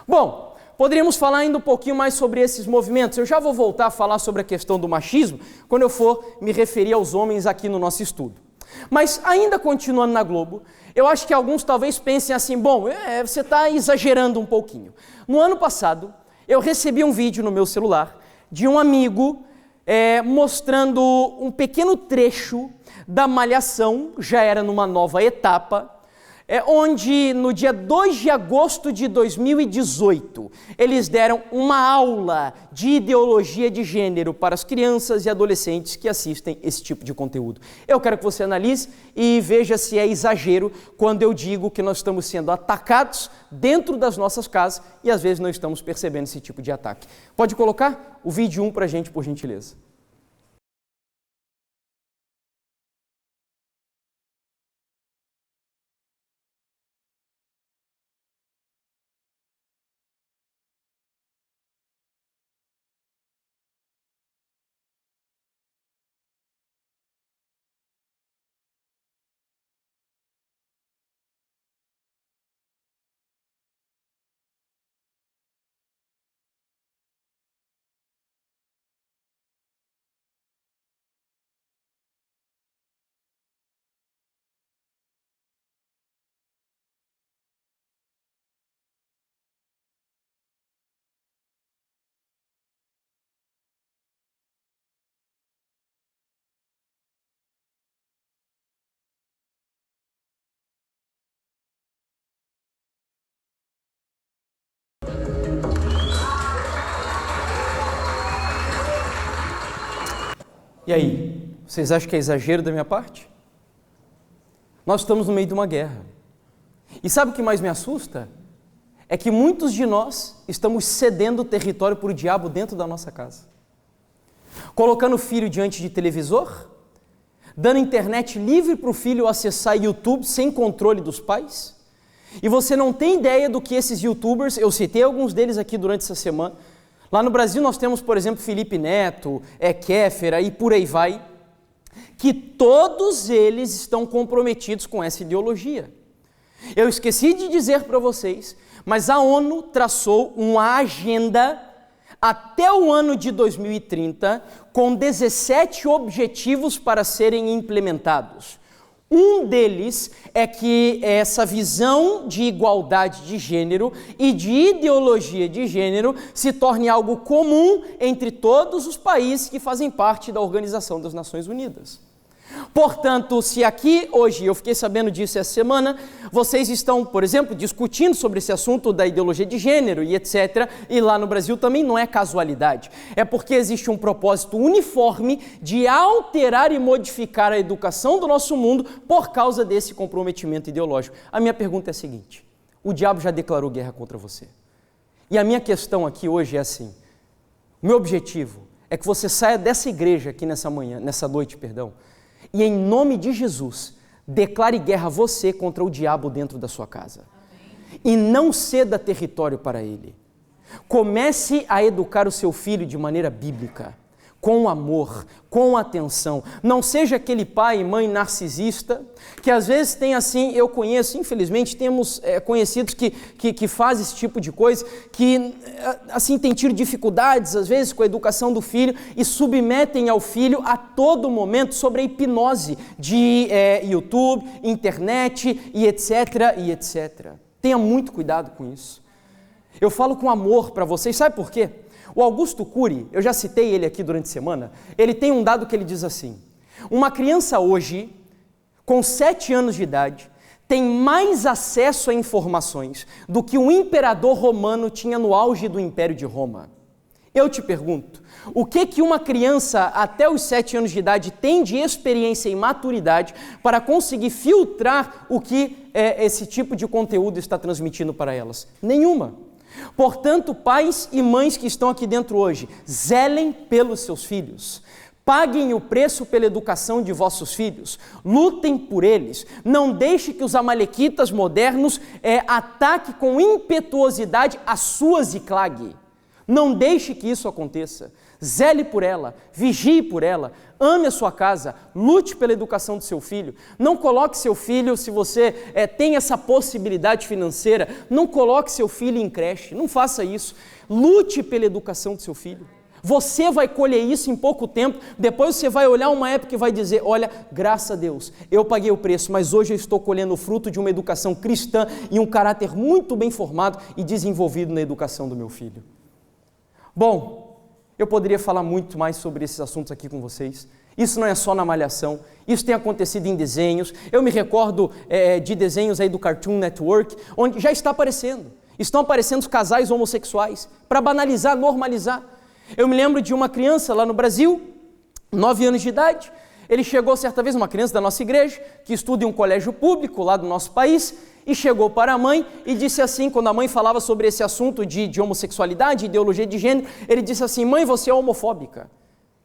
Bom, poderíamos falar ainda um pouquinho mais sobre esses movimentos. Eu já vou voltar a falar sobre a questão do machismo quando eu for me referir aos homens aqui no nosso estudo. Mas ainda continuando na Globo, eu acho que alguns talvez pensem assim, bom, você está exagerando um pouquinho. No ano passado, eu recebi um vídeo no meu celular de um amigo mostrando um pequeno trecho da Malhação, já era numa nova etapa, onde no dia 2 de agosto de 2018, eles deram uma aula de ideologia de gênero para as crianças e adolescentes que assistem esse tipo de conteúdo. Eu quero que você analise e veja se é exagero quando eu digo que nós estamos sendo atacados dentro das nossas casas e às vezes não estamos percebendo esse tipo de ataque. Pode colocar o vídeo 1 para a gente, por gentileza. E aí, vocês acham que é exagero da minha parte? Nós estamos no meio de uma guerra. E sabe o que mais me assusta? É que muitos de nós estamos cedendo o território para o diabo dentro da nossa casa. Colocando o filho diante de televisor, dando internet livre para o filho acessar YouTube sem controle dos pais. E você não tem ideia do que esses youtubers, eu citei alguns deles aqui durante essa semana. Lá no Brasil nós temos, por exemplo, Felipe Neto, Kéfera e por aí vai, que todos eles estão comprometidos com essa ideologia. Eu esqueci de dizer para vocês, mas a ONU traçou uma agenda até o ano de 2030 com 17 objetivos para serem implementados. Um deles é que essa visão de igualdade de gênero e de ideologia de gênero se torne algo comum entre todos os países que fazem parte da Organização das Nações Unidas. Portanto, se aqui hoje, eu fiquei sabendo disso essa semana, vocês estão, por exemplo, discutindo sobre esse assunto da ideologia de gênero e etc., e lá no Brasil também não é casualidade, é porque existe um propósito uniforme de alterar e modificar a educação do nosso mundo por causa desse comprometimento ideológico. A minha pergunta é a seguinte: o diabo já declarou guerra contra você. E a minha questão aqui hoje é assim: meu objetivo é que você saia dessa igreja aqui nessa noite, e em nome de Jesus, declare guerra a você contra o diabo dentro da sua casa. E não ceda território para ele. Comece a educar o seu filho de maneira bíblica, com amor, com atenção. Não seja aquele pai e mãe narcisista, que às vezes tem assim, eu conheço, infelizmente, temos conhecidos que fazem esse tipo de coisa, que assim tem tido dificuldades, às vezes, com a educação do filho e submetem ao filho a todo momento sobre a hipnose de YouTube, internet e etc, e etc. Tenha muito cuidado com isso. Eu falo com amor para vocês, sabe por quê? O Augusto Cury, eu já citei ele aqui durante a semana, ele tem um dado que ele diz assim: uma criança hoje, com 7 anos de idade, tem mais acesso a informações do que o imperador romano tinha no auge do Império de Roma. Eu te pergunto, o que uma criança até os 7 anos de idade tem de experiência e maturidade para conseguir filtrar o que esse tipo de conteúdo está transmitindo para elas? Nenhuma. Portanto, pais e mães que estão aqui dentro hoje, zelem pelos seus filhos, paguem o preço pela educação de vossos filhos, lutem por eles, não deixe que os amalequitas modernos ataquem com impetuosidade a sua Ziklag. Não deixe que isso aconteça. Zele por ela, vigie por ela, ame a sua casa, lute pela educação do seu filho. Não coloque seu filho, se você tem essa possibilidade financeira, não coloque seu filho em creche, não faça isso. Lute pela educação do seu filho. Você vai colher isso em pouco tempo, depois você vai olhar uma época e vai dizer, olha, graças a Deus, eu paguei o preço, mas hoje eu estou colhendo o fruto de uma educação cristã e um caráter muito bem formado e desenvolvido na educação do meu filho. Bom, eu poderia falar muito mais sobre esses assuntos aqui com vocês. Isso não é só na Malhação, isso tem acontecido em desenhos. Eu me recordo de desenhos aí do Cartoon Network, onde já estão aparecendo os casais homossexuais, para banalizar, normalizar. Eu me lembro de uma criança lá no Brasil, 9 anos de idade, ele chegou certa vez, uma criança da nossa igreja, que estuda em um colégio público lá do nosso país, e chegou para a mãe e disse assim, quando a mãe falava sobre esse assunto de homossexualidade, ideologia de gênero, ele disse assim, mãe, você é homofóbica.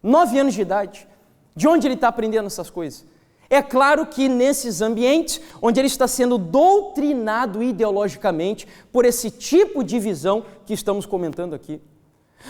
9 anos de idade. De onde ele está aprendendo essas coisas? É claro que nesses ambientes, onde ele está sendo doutrinado ideologicamente por esse tipo de visão que estamos comentando aqui.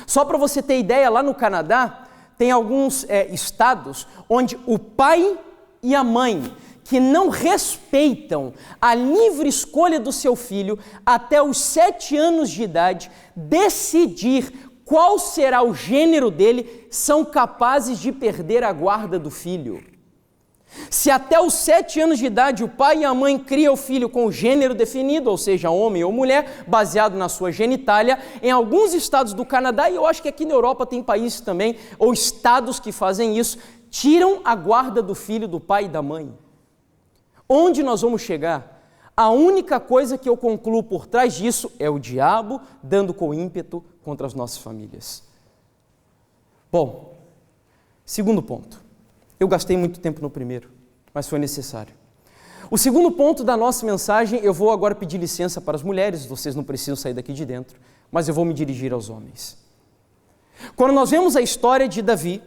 Só para você ter ideia, lá no Canadá, tem alguns estados onde o pai e a mãe que não respeitam a livre escolha do seu filho até os 7 anos de idade, decidir qual será o gênero dele, são capazes de perder a guarda do filho. Se até os 7 anos de idade o pai e a mãe criam o filho com o gênero definido, ou seja, homem ou mulher, baseado na sua genitália, em alguns estados do Canadá, e eu acho que aqui na Europa tem países também, ou estados que fazem isso, tiram a guarda do filho do pai e da mãe. Onde nós vamos chegar? A única coisa que eu concluo por trás disso é o diabo dando com ímpeto contra as nossas famílias. Bom, segundo ponto. Eu gastei muito tempo no primeiro, mas foi necessário. O segundo ponto da nossa mensagem, eu vou agora pedir licença para as mulheres, vocês não precisam sair daqui de dentro, mas eu vou me dirigir aos homens. Quando nós vemos a história de Davi,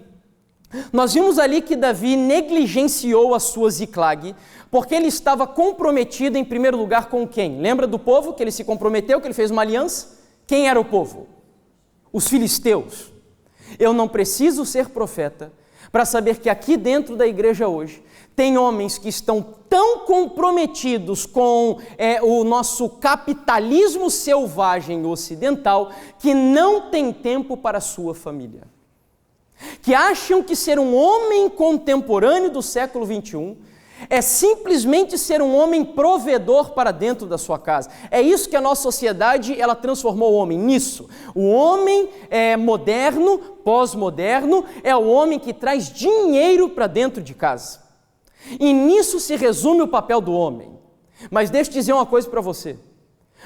nós vimos ali que Davi negligenciou a sua Ziclag, porque ele estava comprometido em primeiro lugar com quem? Lembra do povo que ele se comprometeu, que ele fez uma aliança? Quem era o povo? Os filisteus. Eu não preciso ser profeta para saber que aqui dentro da igreja hoje tem homens que estão tão comprometidos com o nosso capitalismo selvagem ocidental que não tem tempo para a sua família. Que acham que ser um homem contemporâneo do século XXI é simplesmente ser um homem provedor para dentro da sua casa. É isso que a nossa sociedade, ela transformou o homem nisso. O homem moderno, pós-moderno, é o homem que traz dinheiro para dentro de casa. E nisso se resume o papel do homem. Mas deixa eu dizer uma coisa para você.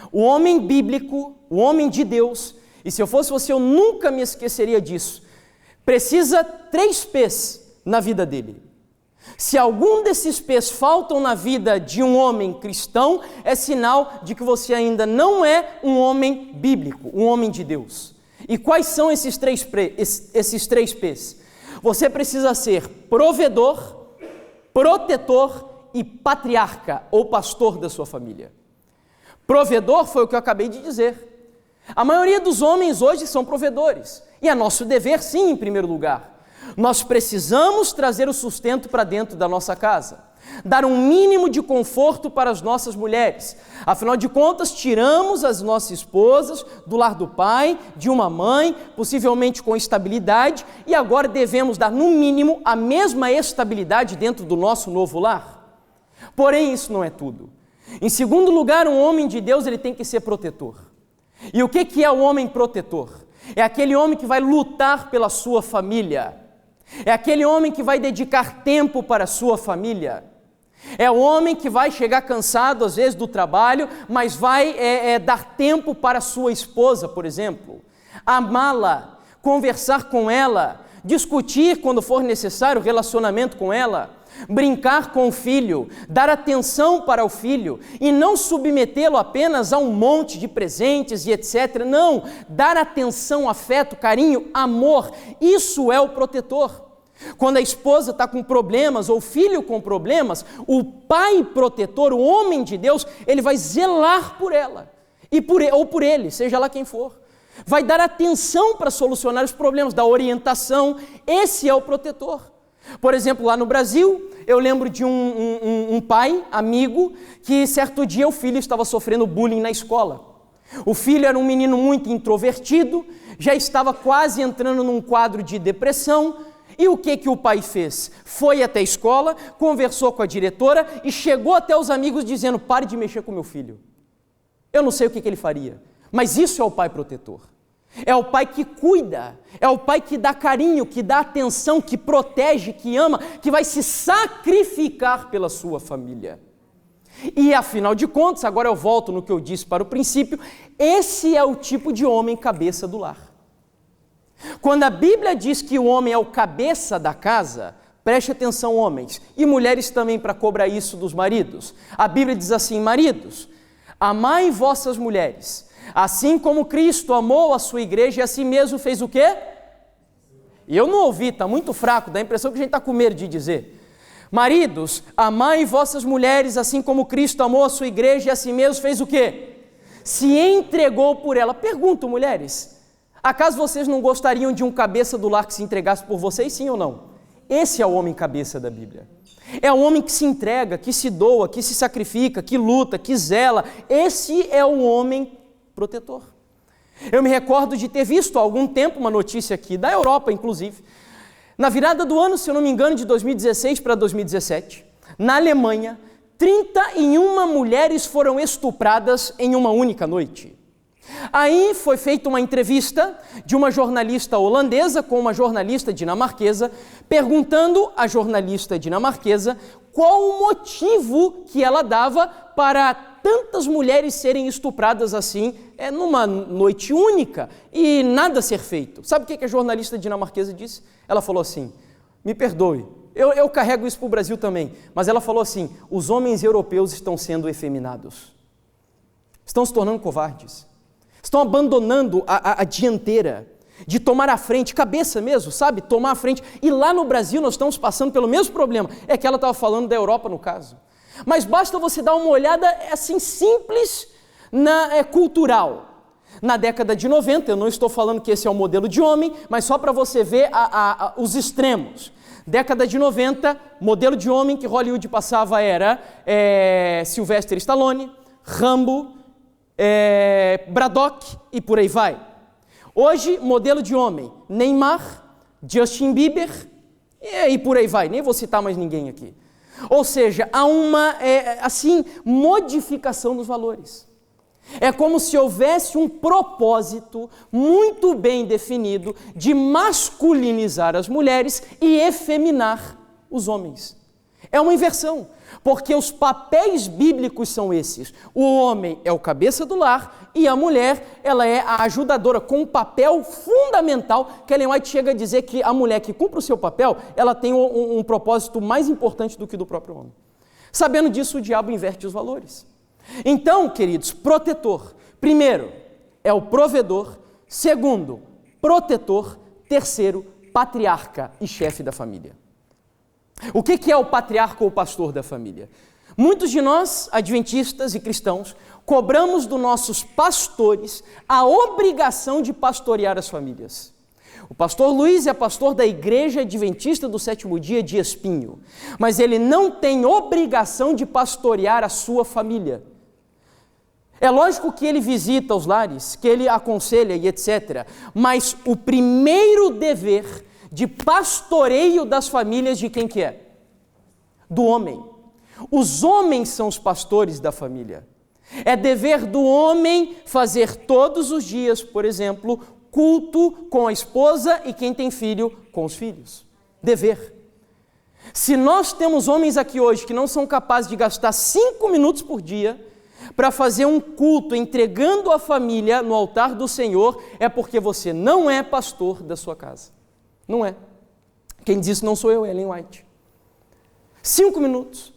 O homem bíblico, o homem de Deus, e se eu fosse você, eu nunca me esqueceria disso, precisa 3 P's na vida dele. Se algum desses P's faltam na vida de um homem cristão, é sinal de que você ainda não é um homem bíblico, um homem de Deus. E quais são esses 3 P's? Você precisa ser provedor, protetor e patriarca ou pastor da sua família. Provedor foi o que eu acabei de dizer. A maioria dos homens hoje são provedores. E é nosso dever, sim, em primeiro lugar. Nós precisamos trazer o sustento para dentro da nossa casa, dar um mínimo de conforto para as nossas mulheres. Afinal de contas, tiramos as nossas esposas do lar do pai, de uma mãe, possivelmente com estabilidade, e agora devemos dar, no mínimo, a mesma estabilidade dentro do nosso novo lar. Porém, isso não é tudo. Em segundo lugar, um homem de Deus, ele tem que ser protetor. E o que é o homem protetor? É aquele homem que vai lutar pela sua família. É aquele homem que vai dedicar tempo para a sua família. É o homem que vai chegar cansado, às vezes, do trabalho, mas vai dar tempo para a sua esposa, por exemplo. Amá-la, conversar com ela, discutir, quando for necessário, relacionamento com ela, brincar com o filho, dar atenção para o filho e não submetê-lo apenas a um monte de presentes e etc. Não, dar atenção, afeto, carinho, amor, isso é o protetor. Quando a esposa está com problemas ou o filho com problemas, o pai protetor, o homem de Deus, ele vai zelar por ela ou por ele, seja lá quem for. vai dar atenção para solucionar os problemas, dar orientação. Esse é o protetor. Por exemplo, lá no Brasil, eu lembro de um pai, amigo, que certo dia o filho estava sofrendo bullying na escola. O filho era um menino muito introvertido, já estava quase entrando num quadro de depressão. E o que o pai fez? Foi até a escola, conversou com a diretora e chegou até os amigos dizendo: pare de mexer com meu filho. Eu não sei o que ele faria, mas isso é o pai protetor. É o pai que cuida, é o pai que dá carinho, que dá atenção, que protege, que ama, que vai se sacrificar pela sua família. E afinal de contas, agora eu volto no que eu disse para o princípio, esse é o tipo de homem cabeça do lar. Quando a Bíblia diz que o homem é o cabeça da casa, preste atenção, homens, e mulheres também, para cobrar isso dos maridos. A Bíblia diz assim: maridos, amai vossas mulheres, assim como Cristo amou a sua igreja e a si mesmo fez o quê? E eu não ouvi, está muito fraco, dá a impressão que a gente está com medo de dizer. Maridos, amai vossas mulheres, assim como Cristo amou a sua igreja e a si mesmo fez o quê? Se entregou por ela. Pergunto, mulheres, acaso vocês não gostariam de um cabeça do lar que se entregasse por vocês, sim ou não? Esse é o homem cabeça da Bíblia. É o homem que se entrega, que se doa, que se sacrifica, que luta, que zela. Esse é o homem protetor. Eu me recordo de ter visto há algum tempo uma notícia aqui, da Europa inclusive, na virada do ano, se eu não me engano, de 2016 para 2017, na Alemanha, 31 mulheres foram estupradas em uma única noite. Aí foi feita uma entrevista de uma jornalista holandesa com uma jornalista dinamarquesa, perguntando à jornalista dinamarquesa qual o motivo que ela dava para tantas mulheres serem estupradas assim, numa noite única, e nada ser feito. Sabe o que a jornalista dinamarquesa disse? Ela falou assim: me perdoe, eu carrego isso para o Brasil também, mas ela falou assim: os homens europeus estão sendo efeminados, estão se tornando covardes, estão abandonando a dianteira, de tomar a frente, cabeça mesmo, sabe? Tomar a frente. E lá no Brasil nós estamos passando pelo mesmo problema. É que ela estava falando da Europa no caso. Mas basta você dar uma olhada assim simples cultural. Na década de 90, eu não estou falando que esse é o modelo de homem, mas só para você ver os extremos. Década de 90, modelo de homem que Hollywood passava era Sylvester Stallone, Rambo, Braddock e por aí vai. Hoje, modelo de homem, Neymar, Justin Bieber e por aí vai. Nem vou citar mais ninguém aqui. Ou seja, há uma modificação dos valores. É como se houvesse um propósito muito bem definido de masculinizar as mulheres e efeminar os homens. É uma inversão, porque os papéis bíblicos são esses. O homem é o cabeça do lar e a mulher, ela é a ajudadora, com um papel fundamental, que Ellen White chega a dizer que a mulher que cumpre o seu papel, ela tem um propósito mais importante do que do próprio homem. Sabendo disso, o diabo inverte os valores. Então, queridos, protetor, primeiro, é o provedor, segundo, protetor, terceiro, patriarca e chefe da família. O que é o patriarca ou o pastor da família? Muitos de nós, adventistas e cristãos, cobramos dos nossos pastores a obrigação de pastorear as famílias. O pastor Luiz é pastor da Igreja Adventista do Sétimo Dia de Espinho, mas ele não tem obrigação de pastorear a sua família. É lógico que ele visita os lares, que ele aconselha e etc., mas o primeiro dever de pastoreio das famílias de quem que é? Do homem. Os homens são os pastores da família. É dever do homem fazer todos os dias, por exemplo, culto com a esposa e quem tem filho com os filhos. Dever. Se nós temos homens aqui hoje que não são capazes de gastar 5 minutos por dia para fazer um culto entregando a família no altar do Senhor, é porque você não é pastor da sua casa. Não é. Quem diz isso não sou eu, Ellen White. 5 minutos.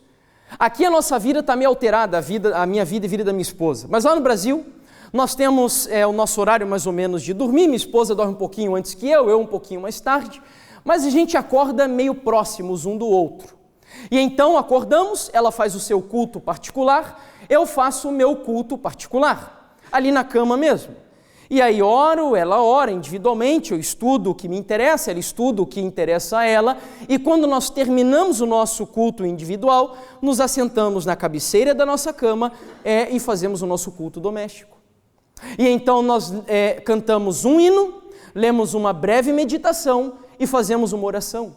Aqui a nossa vida está meio alterada, a minha vida e a vida da minha esposa. Mas lá no Brasil, nós temos o nosso horário mais ou menos de dormir. Minha esposa dorme um pouquinho antes que eu um pouquinho mais tarde. Mas a gente acorda meio próximos um do outro. E então acordamos, ela faz o seu culto particular, eu faço o meu culto particular, ali na cama mesmo. E aí oro, ela ora individualmente, eu estudo o que me interessa, ela estuda o que interessa a ela, e quando nós terminamos o nosso culto individual, nos assentamos na cabeceira da nossa cama e fazemos o nosso culto doméstico. E então nós cantamos um hino, lemos uma breve meditação e fazemos uma oração.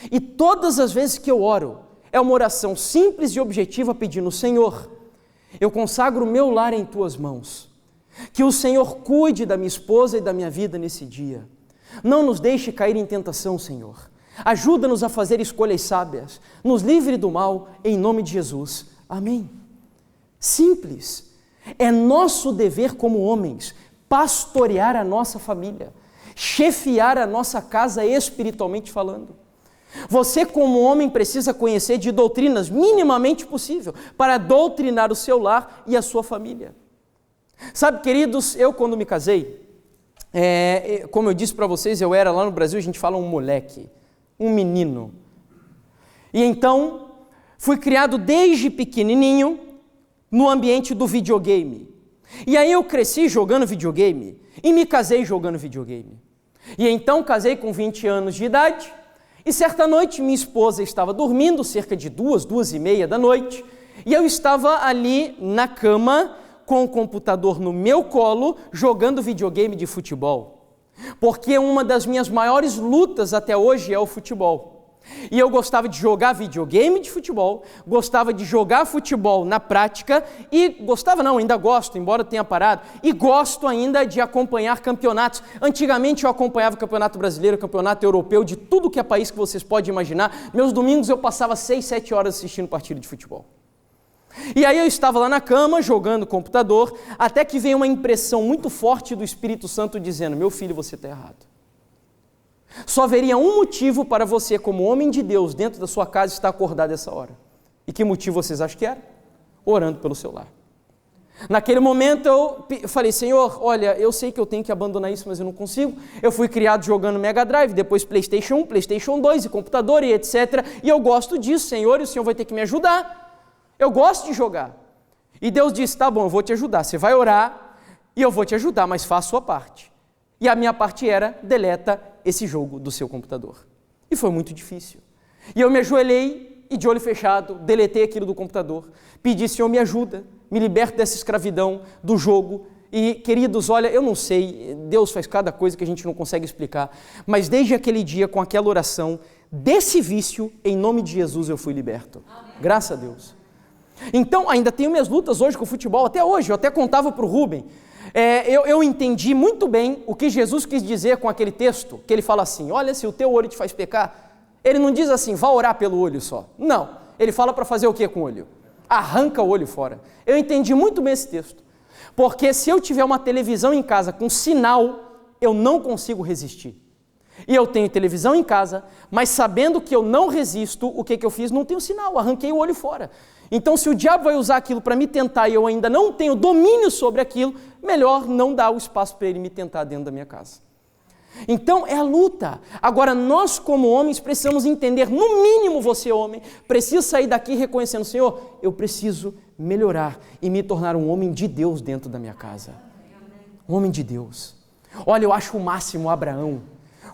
E todas as vezes que eu oro, é uma oração simples e objetiva pedindo: Senhor, eu consagro o meu lar em Tuas mãos. Que o Senhor cuide da minha esposa e da minha vida nesse dia. Não nos deixe cair em tentação, Senhor. Ajuda-nos a fazer escolhas sábias. Nos livre do mal, em nome de Jesus. Amém. Simples. É nosso dever como homens pastorear a nossa família, chefiar a nossa casa espiritualmente falando. Você, como homem, precisa conhecer de doutrinas minimamente possível para doutrinar o seu lar e a sua família. Sabe, queridos, eu quando me casei, como eu disse para vocês, eu era lá no Brasil, a gente fala um moleque, um menino. E então, fui criado desde pequenininho no ambiente do videogame. E aí eu cresci jogando videogame e me casei jogando videogame. E então casei com 20 anos de idade e certa noite minha esposa estava dormindo, cerca de 2h30 da noite, e eu estava ali na cama com o computador no meu colo, jogando videogame de futebol. Porque uma das minhas maiores lutas até hoje é o futebol. E eu gostava de jogar videogame de futebol, gostava de jogar futebol na prática e ainda gosto, embora tenha parado, e gosto ainda de acompanhar campeonatos. Antigamente eu acompanhava o Campeonato Brasileiro, o Campeonato Europeu, de tudo que é país que vocês podem imaginar. Meus domingos eu passava 6, 7 horas assistindo partido de futebol. E aí eu estava lá na cama, jogando computador, até que veio uma impressão muito forte do Espírito Santo dizendo: meu filho, você está errado. Só haveria um motivo para você, como homem de Deus, dentro da sua casa, estar acordado essa hora. E que motivo vocês acham que era? Orando pelo seu lar. Naquele momento eu falei: Senhor, olha, eu sei que eu tenho que abandonar isso, mas eu não consigo. Eu fui criado jogando Mega Drive, depois PlayStation 1, PlayStation 2 e computador e etc. E eu gosto disso, Senhor, e o Senhor vai ter que me ajudar. Eu gosto de jogar. E Deus disse: tá bom, eu vou te ajudar. Você vai orar e eu vou te ajudar, mas faça a sua parte. E a minha parte era: deleta esse jogo do seu computador. E foi muito difícil. E eu me ajoelhei e de olho fechado, deletei aquilo do computador. Pedi: Senhor, me ajuda, me liberta dessa escravidão do jogo. E, queridos, olha, eu não sei, Deus faz cada coisa que a gente não consegue explicar, mas desde aquele dia, com aquela oração, desse vício, em nome de Jesus, eu fui liberto. Amém. Graças a Deus. Então, ainda tenho minhas lutas hoje com o futebol, até hoje, eu até contava para o Rubem. Eu entendi muito bem o que Jesus quis dizer com aquele texto, que ele fala assim: olha, se o teu olho te faz pecar, ele não diz assim, vá orar pelo olho só. Não, ele fala para fazer o que com o olho? Arranca o olho fora. Eu entendi muito bem esse texto, porque se eu tiver uma televisão em casa com sinal, eu não consigo resistir. E eu tenho televisão em casa, mas sabendo que eu não resisto, o que eu fiz? Não tenho sinal, arranquei o olho fora. Então, se o diabo vai usar aquilo para me tentar e eu ainda não tenho domínio sobre aquilo, melhor não dar o espaço para ele me tentar dentro da minha casa. Então, é a luta. Agora, nós como homens precisamos entender, no mínimo você homem, precisa sair daqui reconhecendo: Senhor, eu preciso melhorar e me tornar um homem de Deus dentro da minha casa. Um homem de Deus. Olha, eu acho o máximo Abraão.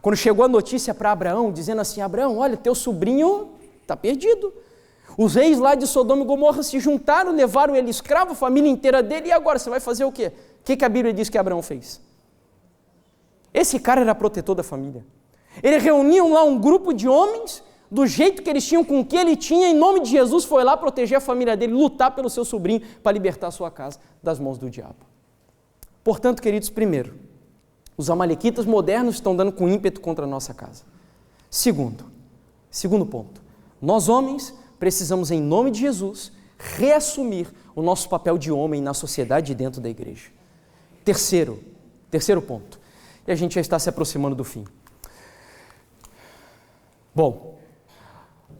Quando chegou a notícia para Abraão, dizendo assim: Abraão, olha, teu sobrinho está perdido. Os reis lá de Sodoma e Gomorra se juntaram, levaram ele escravo, a família inteira dele, e agora você vai fazer o quê? O que a Bíblia diz que Abraão fez? Esse cara era protetor da família. Eles reuniam lá um grupo de homens, do jeito que eles tinham, com o que ele tinha, em nome de Jesus, foi lá proteger a família dele, lutar pelo seu sobrinho, para libertar a sua casa das mãos do diabo. Portanto, queridos, primeiro, os amalequitas modernos estão dando com ímpeto contra a nossa casa. Segundo ponto, nós homens precisamos, em nome de Jesus, reassumir o nosso papel de homem na sociedade e dentro da igreja. Terceiro ponto, e a gente já está se aproximando do fim. Bom,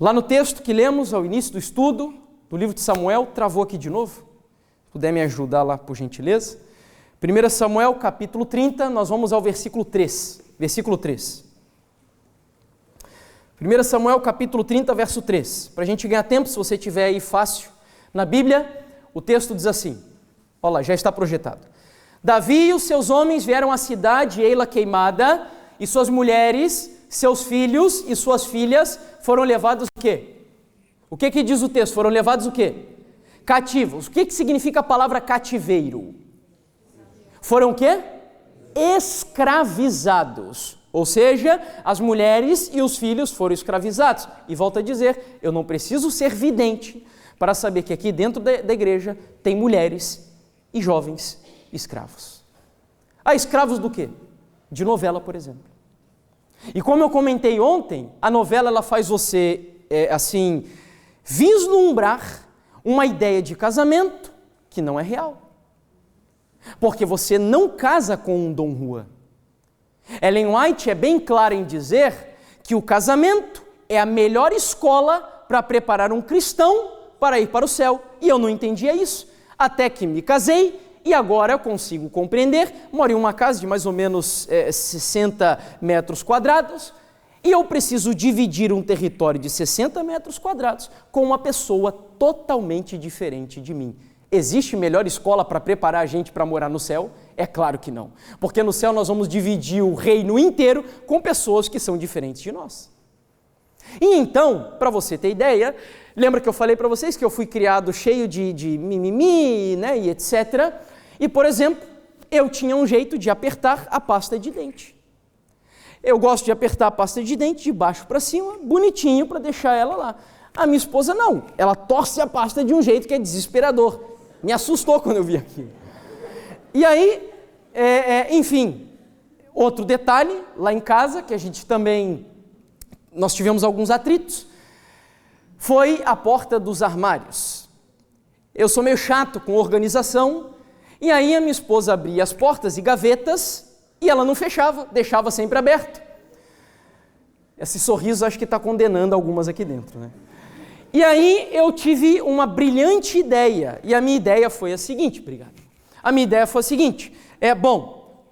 lá no texto que lemos ao início do estudo, do livro de Samuel, travou aqui de novo? Se puder me ajudar lá, por gentileza. 1 Samuel, capítulo 30, nós vamos ao versículo 3. Versículo 3. 1 Samuel, capítulo 30, verso 3. Para a gente ganhar tempo, se você tiver aí fácil na Bíblia, o texto diz assim, olha lá, já está projetado. Davi e os seus homens vieram à cidade, ei-la queimada, e suas mulheres, seus filhos e suas filhas foram levados o quê? O que diz o texto? Foram levados o quê? Cativos. O que significa a palavra cativeiro? Foram o quê? Escravizados. Ou seja, as mulheres e os filhos foram escravizados. E volto a dizer, eu não preciso ser vidente para saber que aqui dentro da igreja tem mulheres e jovens escravos. Escravos do quê? De novela, por exemplo. E como eu comentei ontem, a novela ela faz você, vislumbrar uma ideia de casamento que não é real. Porque você não casa com um Dom Juan. Ellen White é bem clara em dizer que o casamento é a melhor escola para preparar um cristão para ir para o céu. E eu não entendia isso, até que me casei e agora eu consigo compreender. Moro em uma casa de mais ou menos 60 metros quadrados e eu preciso dividir um território de 60 metros quadrados com uma pessoa totalmente diferente de mim. Existe melhor escola para preparar a gente para morar no céu? É claro que não, porque no céu nós vamos dividir o reino inteiro com pessoas que são diferentes de nós. E então, para você ter ideia, lembra que eu falei para vocês que eu fui criado cheio de mimimi, né, e etc. E, por exemplo, eu tinha um jeito de apertar a pasta de dente. Eu gosto de apertar a pasta de dente de baixo para cima, bonitinho, para deixar ela lá. A minha esposa não, ela torce a pasta de um jeito que é desesperador. Me assustou quando eu vi aquilo. E aí, enfim, outro detalhe, lá em casa, que a gente também, nós tivemos alguns atritos, foi a porta dos armários. Eu sou meio chato com organização, e aí a minha esposa abria as portas e gavetas, e ela não fechava, deixava sempre aberto. Esse sorriso acho que está condenando algumas aqui dentro, né? E aí eu tive uma brilhante ideia, e a minha ideia foi a seguinte,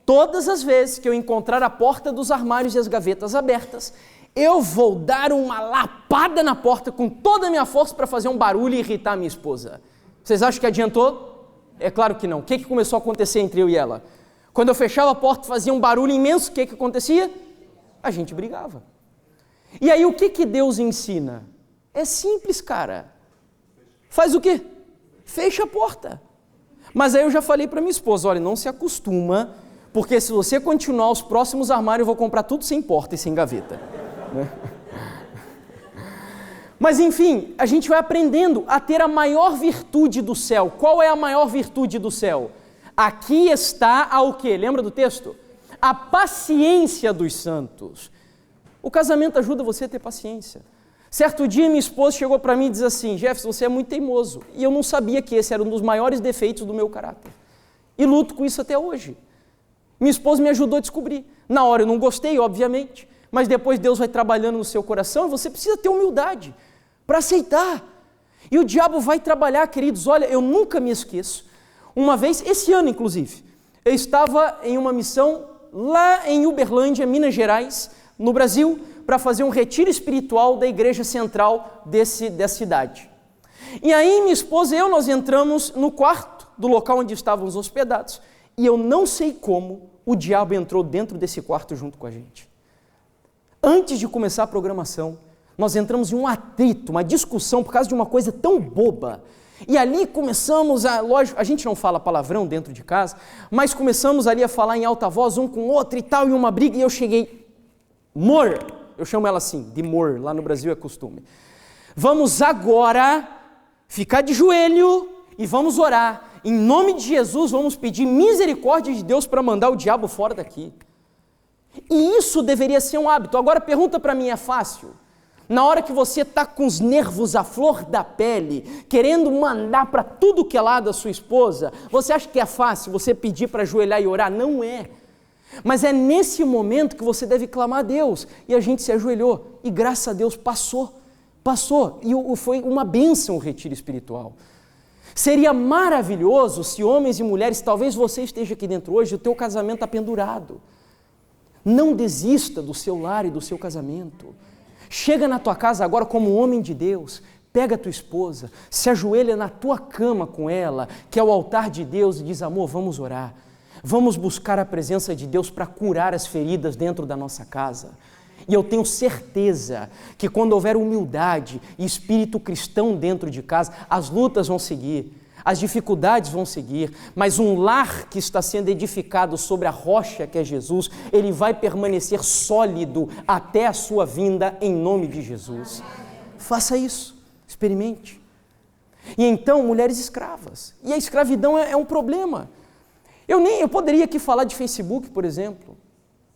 todas as vezes que eu encontrar a porta dos armários e as gavetas abertas, eu vou dar uma lapada na porta com toda a minha força para fazer um barulho e irritar a minha esposa. Vocês acham que adiantou? É claro que não. O que começou a acontecer entre eu e ela? Quando eu fechava a porta e fazia um barulho imenso, o que acontecia? A gente brigava. E aí o que Deus ensina? É simples, cara. Faz o quê? Fecha a porta. Mas aí eu já falei para minha esposa, olha, não se acostuma, porque se você continuar os próximos armários, eu vou comprar tudo sem porta e sem gaveta. Né? Mas enfim, a gente vai aprendendo a ter a maior virtude do céu. Qual é a maior virtude do céu? Aqui está o quê? Lembra do texto? A paciência dos santos. O casamento ajuda você a ter paciência. Certo dia, minha esposa chegou para mim e disse assim, Jefferson, você é muito teimoso. E eu não sabia que esse era um dos maiores defeitos do meu caráter. E luto com isso até hoje. Minha esposa me ajudou a descobrir. Na hora eu não gostei, obviamente, mas depois Deus vai trabalhando no seu coração e você precisa ter humildade para aceitar. E o diabo vai trabalhar, queridos. Olha, eu nunca me esqueço. Uma vez, esse ano inclusive, eu estava em uma missão lá em Uberlândia, Minas Gerais, no Brasil, para fazer um retiro espiritual da igreja central dessa cidade. E aí minha esposa e eu, nós entramos no quarto do local onde estávamos hospedados, e eu não sei como o diabo entrou dentro desse quarto junto com a gente. Antes de começar a programação, nós entramos em um atrito, uma discussão por causa de uma coisa tão boba. E ali começamos lógico, a gente não fala palavrão dentro de casa, mas começamos ali a falar em alta voz um com o outro e tal, e uma briga, e eu cheguei, Mor, eu chamo ela assim, de Mor, lá no Brasil é costume. Vamos agora ficar de joelho e vamos orar. Em nome de Jesus, vamos pedir misericórdia de Deus para mandar o diabo fora daqui. E isso deveria ser um hábito. Agora pergunta para mim, é fácil? Na hora que você está com os nervos à flor da pele, querendo mandar para tudo que é lado a sua esposa, você acha que é fácil você pedir para ajoelhar e orar? Não é. Mas é nesse momento que você deve clamar a Deus. E a gente se ajoelhou. E graças a Deus passou. E foi uma bênção o retiro espiritual. Seria maravilhoso se homens e mulheres, talvez você esteja aqui dentro hoje, o teu casamento está pendurado. Não desista do seu lar e do seu casamento. Chega na tua casa agora como homem de Deus, pega a tua esposa, se ajoelha na tua cama com ela, que é o altar de Deus, e diz, amor, vamos orar. Vamos buscar a presença de Deus para curar as feridas dentro da nossa casa. E eu tenho certeza que quando houver humildade e espírito cristão dentro de casa, as lutas vão seguir, as dificuldades vão seguir, mas um lar que está sendo edificado sobre a rocha que é Jesus, ele vai permanecer sólido até a sua vinda em nome de Jesus. Faça isso, experimente. E então, mulheres escravas. E a escravidão é um problema. Eu poderia aqui falar de Facebook, por exemplo.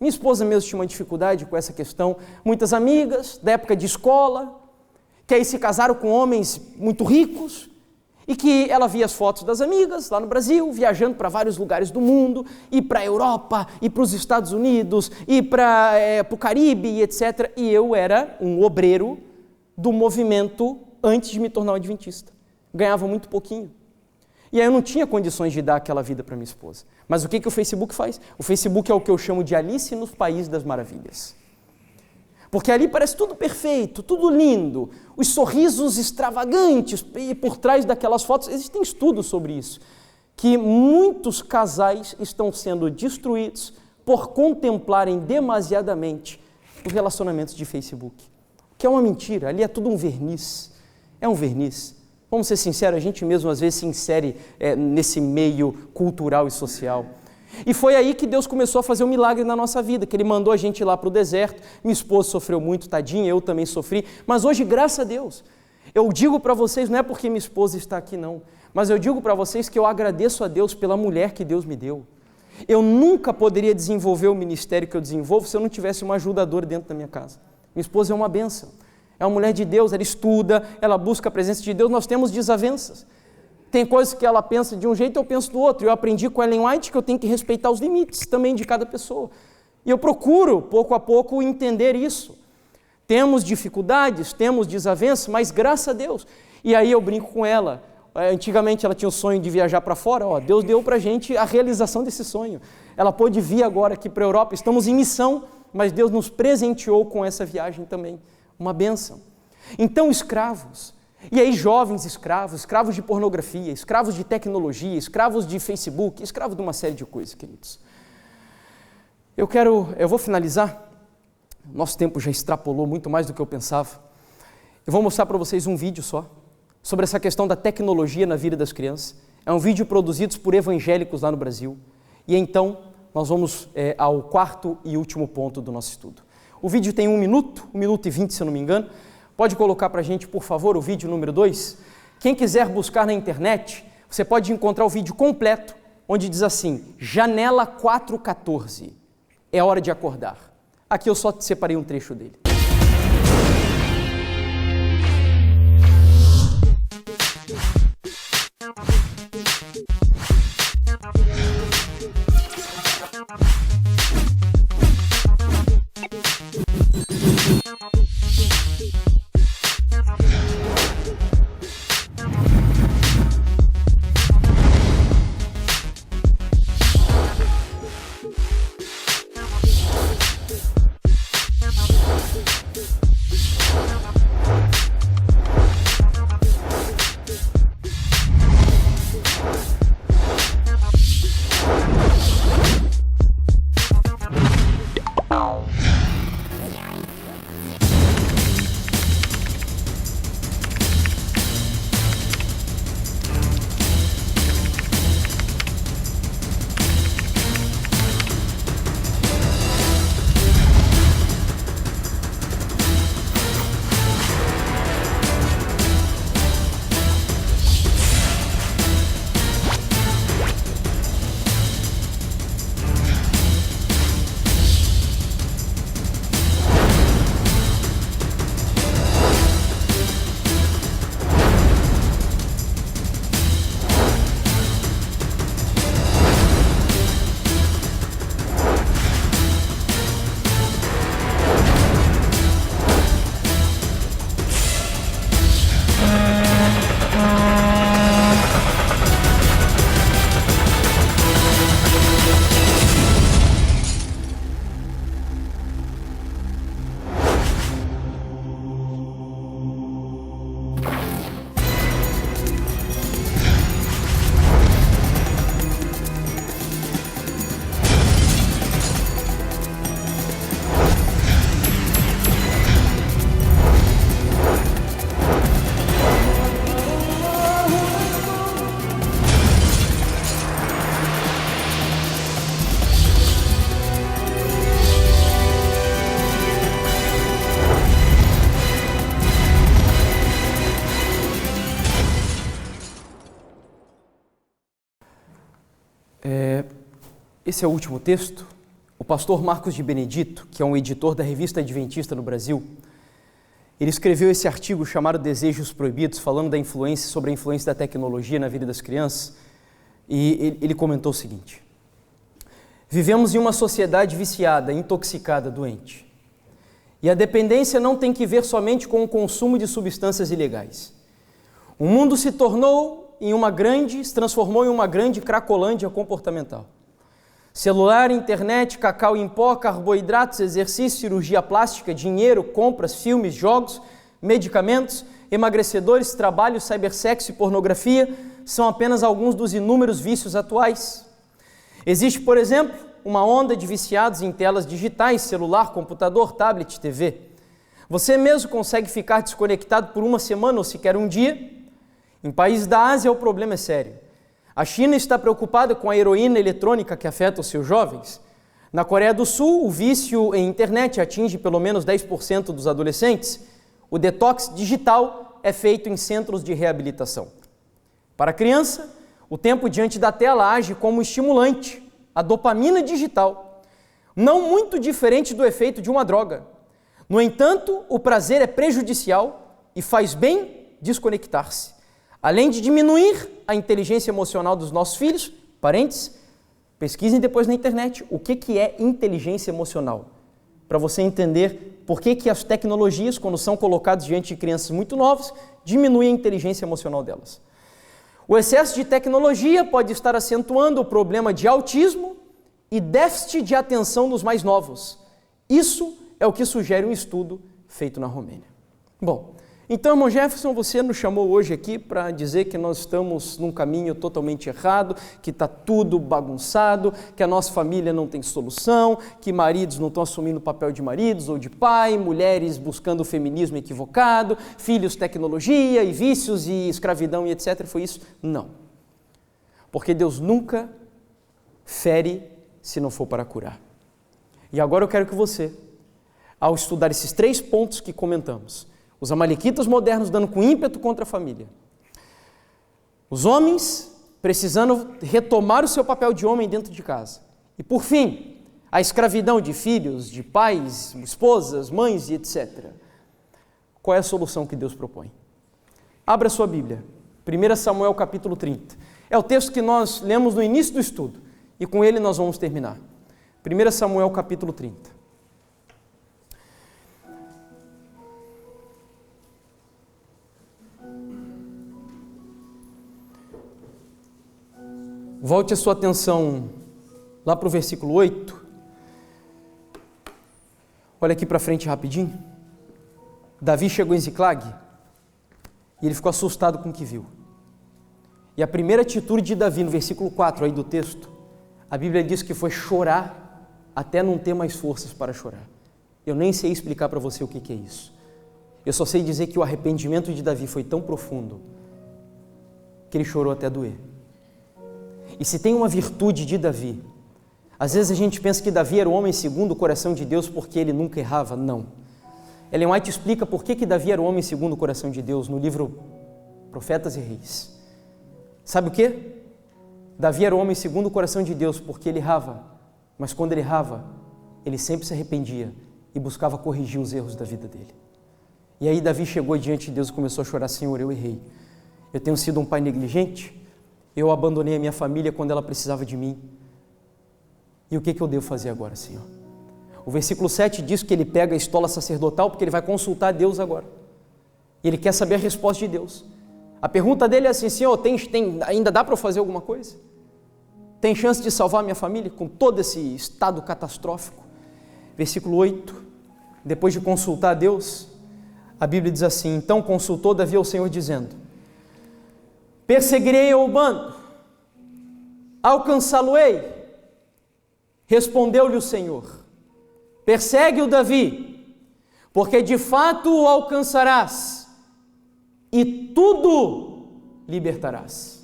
Minha esposa mesmo tinha uma dificuldade com essa questão. Muitas amigas da época de escola, que aí se casaram com homens muito ricos, e que ela via as fotos das amigas lá no Brasil, viajando para vários lugares do mundo, e para a Europa, e para os Estados Unidos, e para o Caribe, etc. E eu era um obreiro do movimento antes de me tornar um adventista. Ganhava muito pouquinho. E aí eu não tinha condições de dar aquela vida para minha esposa. Mas o que o Facebook faz? O Facebook é o que eu chamo de Alice no País das Maravilhas. Porque ali parece tudo perfeito, tudo lindo, os sorrisos extravagantes, e por trás daquelas fotos, existem estudos sobre isso, que muitos casais estão sendo destruídos por contemplarem demasiadamente os relacionamentos de Facebook. Que é uma mentira, ali é tudo um verniz, é um verniz. Vamos ser sinceros, a gente mesmo às vezes se insere nesse meio cultural e social. E foi aí que Deus começou a fazer um milagre na nossa vida, que Ele mandou a gente ir lá para o deserto. Minha esposa sofreu muito, tadinha, eu também sofri, mas hoje, graças a Deus, eu digo para vocês, não é porque minha esposa está aqui não, mas eu digo para vocês que eu agradeço a Deus pela mulher que Deus me deu. Eu nunca poderia desenvolver o ministério que eu desenvolvo se eu não tivesse uma ajudadora dentro da minha casa. Minha esposa é uma bênção, é uma mulher de Deus, ela estuda, ela busca a presença de Deus, nós temos desavenças. Tem coisas que ela pensa de um jeito, eu penso do outro. Eu aprendi com Ellen White que eu tenho que respeitar os limites também de cada pessoa. E eu procuro, pouco a pouco, entender isso. Temos dificuldades, temos desavenças, mas graças a Deus. E aí eu brinco com ela. Antigamente ela tinha o sonho de viajar para fora. Deus deu para a gente a realização desse sonho. Ela pôde vir agora aqui para a Europa. Estamos em missão, mas Deus nos presenteou com essa viagem também. Uma bênção. Então, escravos. E aí jovens escravos, escravos de pornografia, escravos de tecnologia, escravos de Facebook, escravos de uma série de coisas, queridos. Eu vou finalizar, nosso tempo já extrapolou muito mais do que eu pensava. Eu vou mostrar para vocês um vídeo só, sobre essa questão da tecnologia na vida das crianças. É um vídeo produzido por evangélicos lá no Brasil. E então, nós vamos ao quarto e último ponto do nosso estudo. O vídeo tem 1 minuto e 20, se eu não me engano. Pode colocar para a gente, por favor, o vídeo número 2? Quem quiser buscar na internet, você pode encontrar o vídeo completo, onde diz assim, Janela 414, é hora de acordar. Aqui eu só separei um trecho dele. Esse é o último texto. O pastor Marcos de Benedito, que é um editor da Revista Adventista no Brasil, ele escreveu esse artigo chamado Desejos Proibidos, falando sobre a influência da tecnologia na vida das crianças, e ele comentou o seguinte: vivemos em uma sociedade viciada, intoxicada, doente. E a dependência não tem que ver somente com o consumo de substâncias ilegais. O mundo se transformou em uma grande cracolândia comportamental. Celular, internet, cacau em pó, carboidratos, exercício, cirurgia plástica, dinheiro, compras, filmes, jogos, medicamentos, emagrecedores, trabalho, cibersexo e pornografia são apenas alguns dos inúmeros vícios atuais. Existe, por exemplo, uma onda de viciados em telas digitais, celular, computador, tablet, TV. Você mesmo consegue ficar desconectado por uma semana ou sequer um dia? Em países da Ásia, o problema é sério. A China está preocupada com a heroína eletrônica que afeta os seus jovens. Na Coreia do Sul, o vício em internet atinge pelo menos 10% dos adolescentes. O detox digital é feito em centros de reabilitação. Para a criança, o tempo diante da tela age como estimulante, a dopamina digital, não muito diferente do efeito de uma droga. No entanto, o prazer é prejudicial e faz bem desconectar-se. Além de diminuir a inteligência emocional dos nossos filhos, parentes, pesquisem depois na internet o que é inteligência emocional, para você entender por que as tecnologias, quando são colocadas diante de crianças muito novas, diminuem a inteligência emocional delas. O excesso de tecnologia pode estar acentuando o problema de autismo e déficit de atenção nos mais novos. Isso é o que sugere um estudo feito na Romênia. Bom, então, irmão Jefferson, você nos chamou hoje aqui para dizer que nós estamos num caminho totalmente errado, que está tudo bagunçado, que a nossa família não tem solução, que maridos não estão assumindo o papel de maridos ou de pai, mulheres buscando o feminismo equivocado, filhos tecnologia e vícios e escravidão e etc. Foi isso? Não. Porque Deus nunca fere se não for para curar. E agora eu quero que você, ao estudar esses 3 pontos que comentamos, os amalequitas modernos dando com ímpeto contra a família, os homens precisando retomar o seu papel de homem dentro de casa, e por fim, a escravidão de filhos, de pais, esposas, mães e etc. Qual é a solução que Deus propõe? Abra sua Bíblia, 1 Samuel capítulo 30. É o texto que nós lemos no início do estudo, e com ele nós vamos terminar. 1 Samuel capítulo 30. Volte a sua atenção lá para o versículo 8. Olha aqui para frente rapidinho. Davi chegou em Ziclag e ele ficou assustado com o que viu. E a primeira atitude de Davi, no versículo 4 aí do texto, a Bíblia diz que foi chorar até não ter mais forças para chorar. Eu nem sei explicar para você o que é isso. Eu só sei dizer que o arrependimento de Davi foi tão profundo que ele chorou até doer. E se tem uma virtude de Davi, às vezes a gente pensa que Davi era o homem segundo o coração de Deus porque ele nunca errava. Não. Ellen White explica por que Davi era o homem segundo o coração de Deus no livro Profetas e Reis. Sabe o quê? Davi era o homem segundo o coração de Deus porque ele errava, mas quando ele errava, ele sempre se arrependia e buscava corrigir os erros da vida dele. E aí Davi chegou diante de Deus e começou a chorar: Senhor, eu errei. Eu tenho sido um pai negligente, eu abandonei a minha família quando ela precisava de mim. E o que eu devo fazer agora, Senhor? O versículo 7 diz que ele pega a estola sacerdotal porque ele vai consultar Deus agora. E ele quer saber a resposta de Deus. A pergunta dele é assim: Senhor, ainda dá para eu fazer alguma coisa? Tem chance de salvar minha família com todo esse estado catastrófico? Versículo 8, depois de consultar Deus, a Bíblia diz assim: então consultou Davi ao Senhor dizendo: perseguirei o bando, alcançá-lo-ei. Respondeu-lhe o Senhor: persegue-o, Davi, porque de fato o alcançarás e tudo libertarás.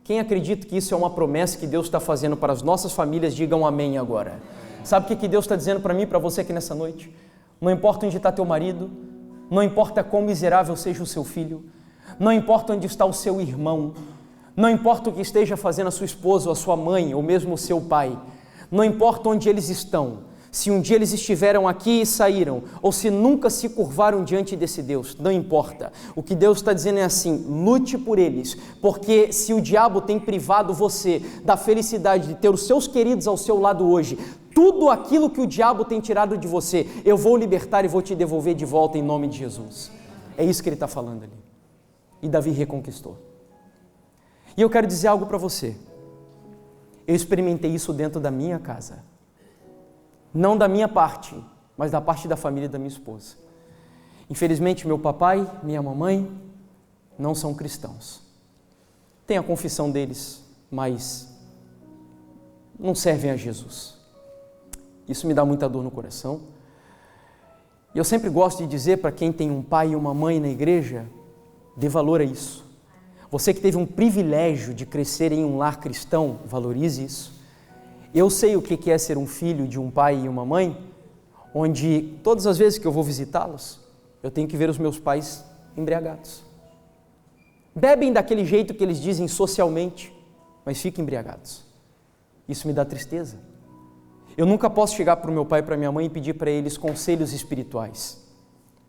Quem acredita que isso é uma promessa que Deus está fazendo para as nossas famílias, digam amém agora. Sabe o que Deus está dizendo para mim e para você aqui nessa noite? Não importa onde está teu marido, não importa quão miserável seja o seu filho, não importa onde está o seu irmão, Não importa o que esteja fazendo a sua esposa ou a sua mãe, ou mesmo o seu pai. Não importa onde eles estão. Se um dia eles estiveram aqui e saíram, ou se nunca se curvaram diante desse Deus, não importa. O que Deus está dizendo é assim: lute por eles, porque se o diabo tem privado você da felicidade de ter os seus queridos ao seu lado hoje, tudo aquilo que o diabo tem tirado de você, eu vou libertar e vou te devolver de volta em nome de Jesus. É isso que ele está falando ali. E Davi reconquistou. E eu quero dizer algo para você. Eu experimentei isso dentro da minha casa. Não da minha parte, mas da parte da família da minha esposa. Infelizmente, meu papai, minha mamãe não são cristãos. Tem a confissão deles, mas não servem a Jesus. Isso me dá muita dor no coração. E eu sempre gosto de dizer para quem tem um pai e uma mãe na igreja, dê valor a isso. Você que teve um privilégio de crescer em um lar cristão, valorize isso. Eu sei o que é ser um filho de um pai e uma mãe, onde todas as vezes que eu vou visitá-los, eu tenho que ver os meus pais embriagados. Bebem daquele jeito que eles dizem socialmente, mas ficam embriagados. Isso me dá tristeza. Eu nunca posso chegar para o meu pai e para a minha mãe e pedir para eles conselhos espirituais,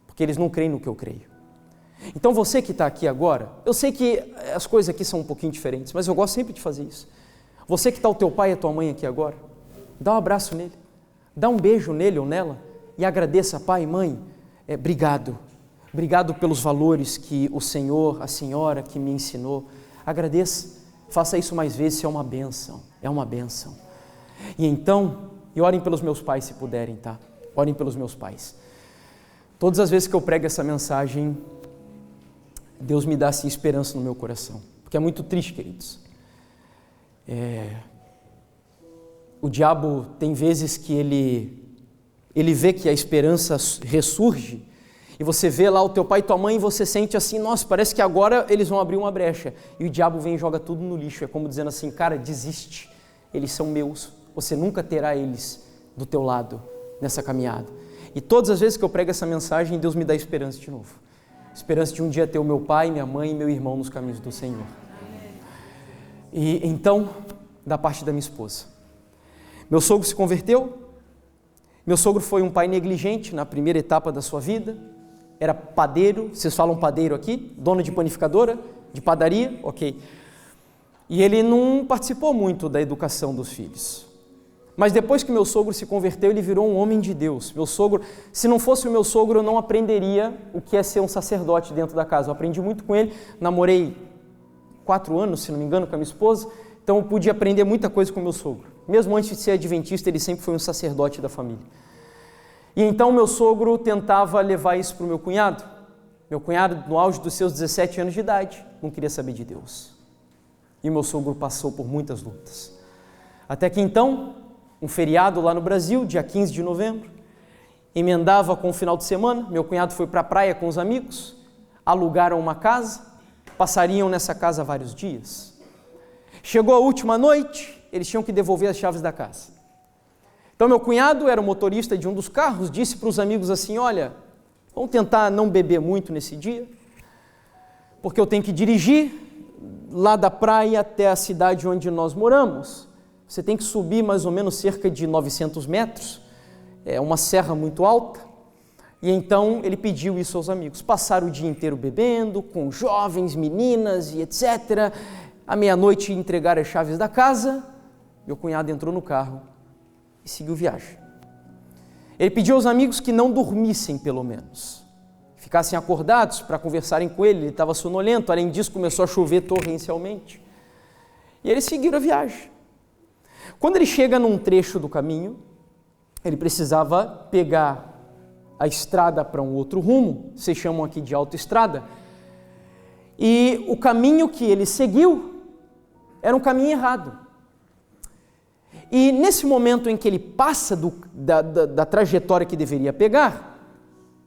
porque eles não creem no que eu creio. Então você que está aqui agora, eu sei que as coisas aqui são um pouquinho diferentes, mas eu gosto sempre de fazer isso. Você que está o teu pai e a tua mãe aqui agora, dá um abraço nele, dá um beijo nele ou nela e agradeça: pai e mãe, obrigado. Obrigado pelos valores que o Senhor, a Senhora que me ensinou. Agradeça, faça isso mais vezes, isso é uma bênção, é uma bênção. E então, e orem pelos meus pais se puderem, tá? Orem pelos meus pais. Todas as vezes que eu prego essa mensagem, Deus me dá assim esperança no meu coração, porque é muito triste, queridos. O diabo tem vezes que ele vê que a esperança ressurge, e você vê lá o teu pai e tua mãe e você sente assim: nossa, parece que agora eles vão abrir uma brecha, e o diabo vem e joga tudo no lixo. É como dizendo assim: cara, desiste, eles são meus, você nunca terá eles do teu lado nessa caminhada. E todas as vezes que eu prego essa mensagem, Deus me dá esperança de novo. Esperança de um dia ter o meu pai, minha mãe e meu irmão nos caminhos do Senhor. E então, da parte da minha esposa, meu sogro se converteu. Meu sogro foi um pai negligente na primeira etapa da sua vida. Era padeiro, vocês falam padeiro aqui? Dono de panificadora, de padaria, ok. E ele não participou muito da educação dos filhos. Mas depois que meu sogro se converteu, ele virou um homem de Deus. Meu sogro, se não fosse o meu sogro, eu não aprenderia o que é ser um sacerdote dentro da casa. Eu aprendi muito com ele, namorei 4 anos, se não me engano, com a minha esposa, então eu pude aprender muita coisa com meu sogro. Mesmo antes de ser adventista, ele sempre foi um sacerdote da família. E então meu sogro tentava levar isso para o meu cunhado. Meu cunhado, no auge dos seus 17 anos de idade, não queria saber de Deus. E meu sogro passou por muitas lutas. Até que então, um feriado lá no Brasil, dia 15 de novembro, emendava com o final de semana, meu cunhado foi para a praia com os amigos, alugaram uma casa, passariam nessa casa vários dias. Chegou a última noite, eles tinham que devolver as chaves da casa. Então meu cunhado era o motorista de um dos carros, disse para os amigos assim: olha, vamos tentar não beber muito nesse dia, porque eu tenho que dirigir lá da praia até a cidade onde nós moramos. Você tem que subir mais ou menos cerca de 900 metros, é uma serra muito alta. E então ele pediu isso aos amigos. Passaram o dia inteiro bebendo, com jovens, meninas e etc. À meia-noite entregaram as chaves da casa, meu cunhado entrou no carro e seguiu viagem. Ele pediu aos amigos que não dormissem pelo menos, ficassem acordados para conversarem com ele estava sonolento, além disso começou a chover torrencialmente. E eles seguiram a viagem. Quando ele chega num trecho do caminho, ele precisava pegar a estrada para um outro rumo, vocês chamam aqui de autoestrada, e o caminho que ele seguiu era um caminho errado. E nesse momento em que ele passa da trajetória que deveria pegar,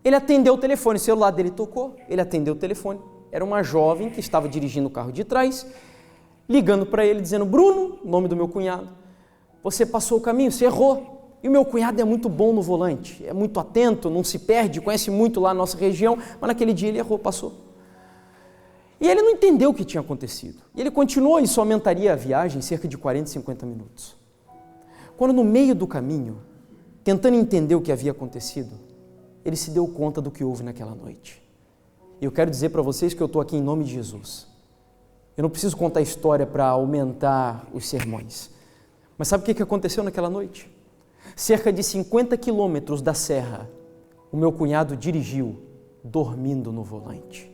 ele atendeu o telefone, o celular dele tocou, ele atendeu o telefone. Era uma jovem que estava dirigindo o carro de trás, ligando para ele, dizendo: Bruno, nome do meu cunhado, você passou o caminho, você errou. E o meu cunhado é muito bom no volante, é muito atento, não se perde, conhece muito lá a nossa região, mas naquele dia ele errou, passou. E ele não entendeu o que tinha acontecido. E ele continuou e isso aumentaria a viagem cerca de 40, 50 minutos. Quando no meio do caminho, tentando entender o que havia acontecido, ele se deu conta do que houve naquela noite. E eu quero dizer para vocês que eu estou aqui em nome de Jesus. Eu não preciso contar a história para aumentar os sermões. Mas sabe o que aconteceu naquela noite? Cerca de 50 quilômetros da serra, o meu cunhado dirigiu, dormindo no volante.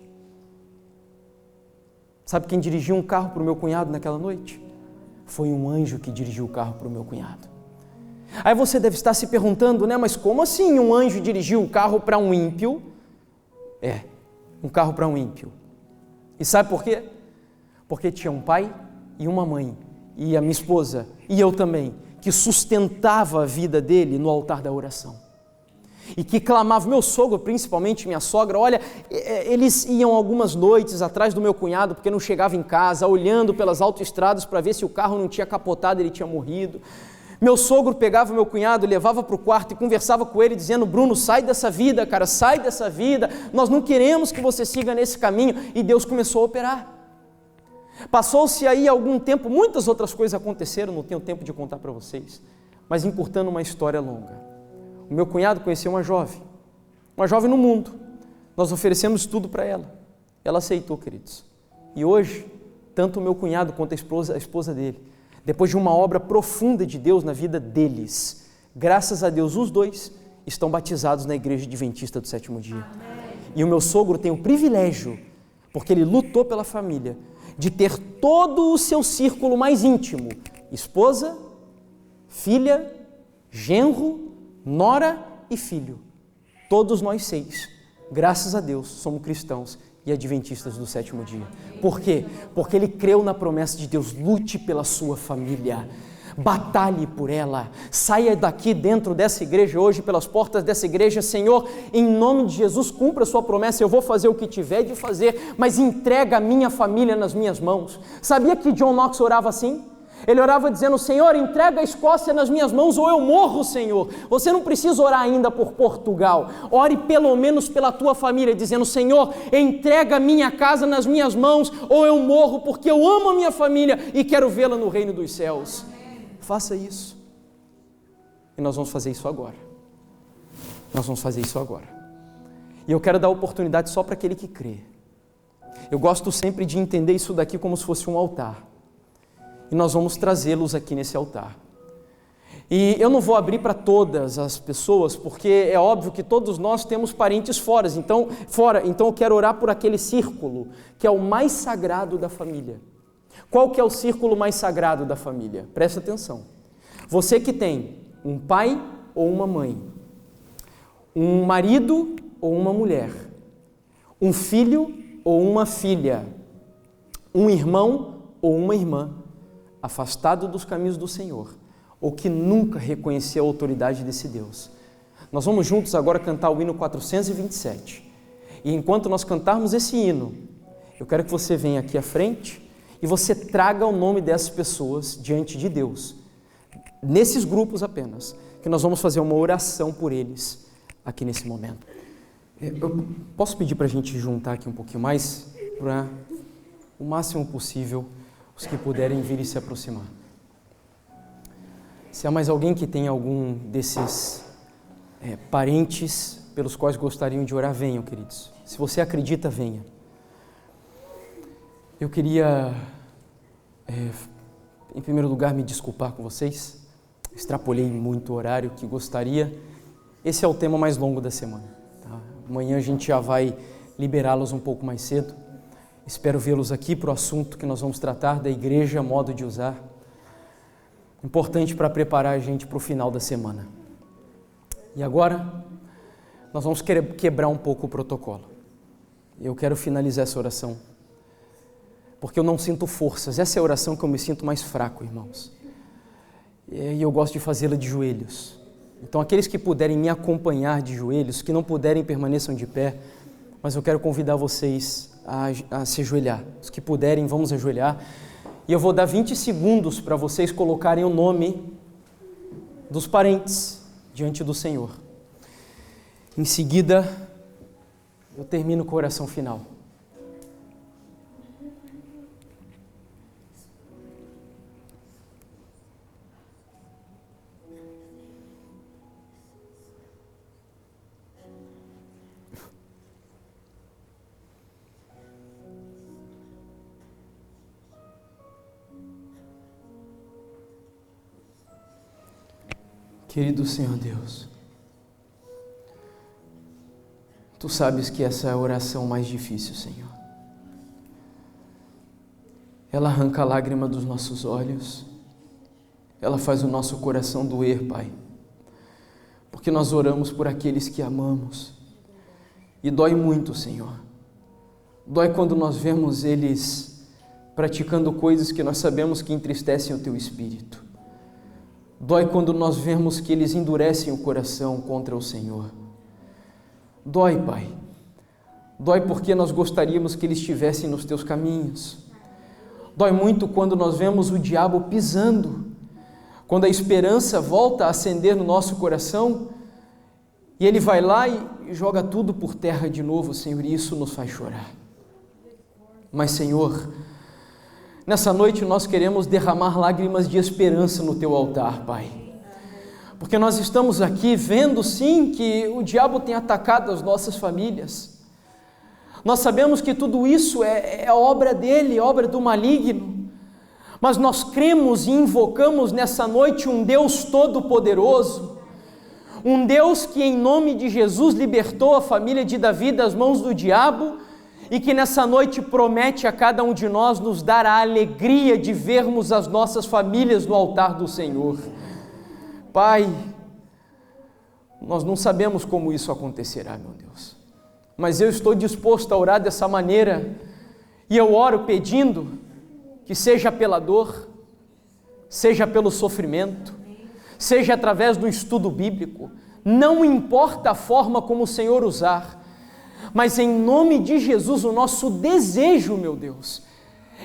Sabe quem dirigiu um carro para o meu cunhado naquela noite? Foi um anjo que dirigiu o carro para o meu cunhado. Aí você deve estar se perguntando, né? Mas como assim um anjo dirigiu um carro para um ímpio? Um carro para um ímpio. E sabe por quê? Porque tinha um pai e uma mãe, e a minha esposa, e eu também, que sustentava a vida dele no altar da oração. E que clamava, meu sogro, principalmente minha sogra, olha, eles iam algumas noites atrás do meu cunhado, porque não chegava em casa, olhando pelas autoestradas para ver se o carro não tinha capotado, ele tinha morrido. Meu sogro pegava meu cunhado, levava para o quarto e conversava com ele, dizendo, Bruno, sai dessa vida, cara, sai dessa vida, nós não queremos que você siga nesse caminho. E Deus começou a operar. Passou-se aí algum tempo, muitas outras coisas aconteceram, não tenho tempo de contar para vocês, mas encurtando uma história longa. O meu cunhado conheceu uma jovem no mundo. Nós oferecemos tudo para ela. Ela aceitou, queridos. E hoje, tanto o meu cunhado quanto a esposa dele, depois de uma obra profunda de Deus na vida deles, graças a Deus, os dois estão batizados na Igreja Adventista do Sétimo Dia. Amém. E o meu sogro tem o privilégio, porque ele lutou pela família, de ter todo o seu círculo mais íntimo, esposa, filha, genro, nora e filho. Todos nós 6, graças a Deus, somos cristãos e adventistas do sétimo dia. Por quê? Porque ele creu na promessa de Deus. Lute pela sua família, batalhe por ela, saia daqui dentro dessa igreja hoje, pelas portas dessa igreja, Senhor, em nome de Jesus, cumpra a sua promessa, eu vou fazer o que tiver de fazer, mas entrega a minha família nas minhas mãos. Sabia que John Knox orava assim? Ele orava dizendo, Senhor, entrega a Escócia nas minhas mãos ou eu morro, Senhor. Você não precisa orar ainda por Portugal. Ore pelo menos pela tua família, dizendo, Senhor, entrega a minha casa nas minhas mãos ou eu morro, porque eu amo a minha família e quero vê-la no reino dos céus. Faça isso. E nós vamos fazer isso agora. Nós vamos fazer isso agora. E eu quero dar oportunidade só para aquele que crê. Eu gosto sempre de entender isso daqui como se fosse um altar. E nós vamos trazê-los aqui nesse altar. E eu não vou abrir para todas as pessoas, porque é óbvio que todos nós temos parentes fora, então eu quero orar por aquele círculo, que é o mais sagrado da família. Qual que é o círculo mais sagrado da família? Presta atenção. Você que tem um pai ou uma mãe, um marido ou uma mulher, um filho ou uma filha, um irmão ou uma irmã, afastado dos caminhos do Senhor, ou que nunca reconheceu a autoridade desse Deus. Nós vamos juntos agora cantar o hino 427. E enquanto nós cantarmos esse hino, eu quero que você venha aqui à frente e você traga o nome dessas pessoas diante de Deus. Nesses grupos apenas, que nós vamos fazer uma oração por eles aqui nesse momento. Eu posso pedir para a gente juntar aqui um pouquinho mais, para o máximo possível, os que puderem vir e se aproximar. Se há mais alguém que tem algum desses parentes pelos quais gostariam de orar, venham, queridos. Se você acredita, venha. Eu queria, em primeiro lugar, me desculpar com vocês. Extrapolei muito o horário que gostaria. Esse é o tema mais longo da semana. Tá? Amanhã a gente já vai liberá-los um pouco mais cedo. Espero vê-los aqui para o assunto que nós vamos tratar da igreja, modo de usar. Importante para preparar a gente para o final da semana. E agora, nós vamos quebrar um pouco o protocolo. Eu quero finalizar essa oração, porque eu não sinto forças. Essa é a oração que eu me sinto mais fraco, irmãos. E eu gosto de fazê-la de joelhos. Então, aqueles que puderem me acompanhar de joelhos, que não puderem, permaneçam de pé, mas eu quero convidar vocês a se ajoelhar. Os que puderem, vamos ajoelhar. E eu vou dar 20 segundos para vocês colocarem o nome dos parentes diante do Senhor. Em seguida, eu termino com a oração final. Querido Senhor Deus, Tu sabes que essa é a oração mais difícil, Senhor. Ela arranca a lágrima dos nossos olhos, ela faz o nosso coração doer, Pai, porque nós oramos por aqueles que amamos, e dói muito, Senhor. Dói quando nós vemos eles praticando coisas que nós sabemos que entristecem o Teu Espírito. Dói quando nós vemos que eles endurecem o coração contra o Senhor. Dói, Pai. Dói porque nós gostaríamos que eles estivessem nos Teus caminhos. Dói muito quando nós vemos o diabo pisando, quando a esperança volta a acender no nosso coração e ele vai lá e joga tudo por terra de novo, Senhor, e isso nos faz chorar. Mas, Senhor, nessa noite nós queremos derramar lágrimas de esperança no Teu altar, Pai. Porque nós estamos aqui vendo, sim, que o diabo tem atacado as nossas famílias. Nós sabemos que tudo isso é obra dele, obra do maligno. Mas nós cremos e invocamos nessa noite um Deus todo-poderoso, um Deus que em nome de Jesus libertou a família de Davi das mãos do diabo e que nessa noite promete a cada um de nós nos dar a alegria de vermos as nossas famílias no altar do Senhor. Pai, nós não sabemos como isso acontecerá, meu Deus, mas eu estou disposto a orar dessa maneira e eu oro pedindo que seja pela dor, seja pelo sofrimento, seja através do estudo bíblico, não importa a forma como o Senhor usar, mas em nome de Jesus o nosso desejo, meu Deus,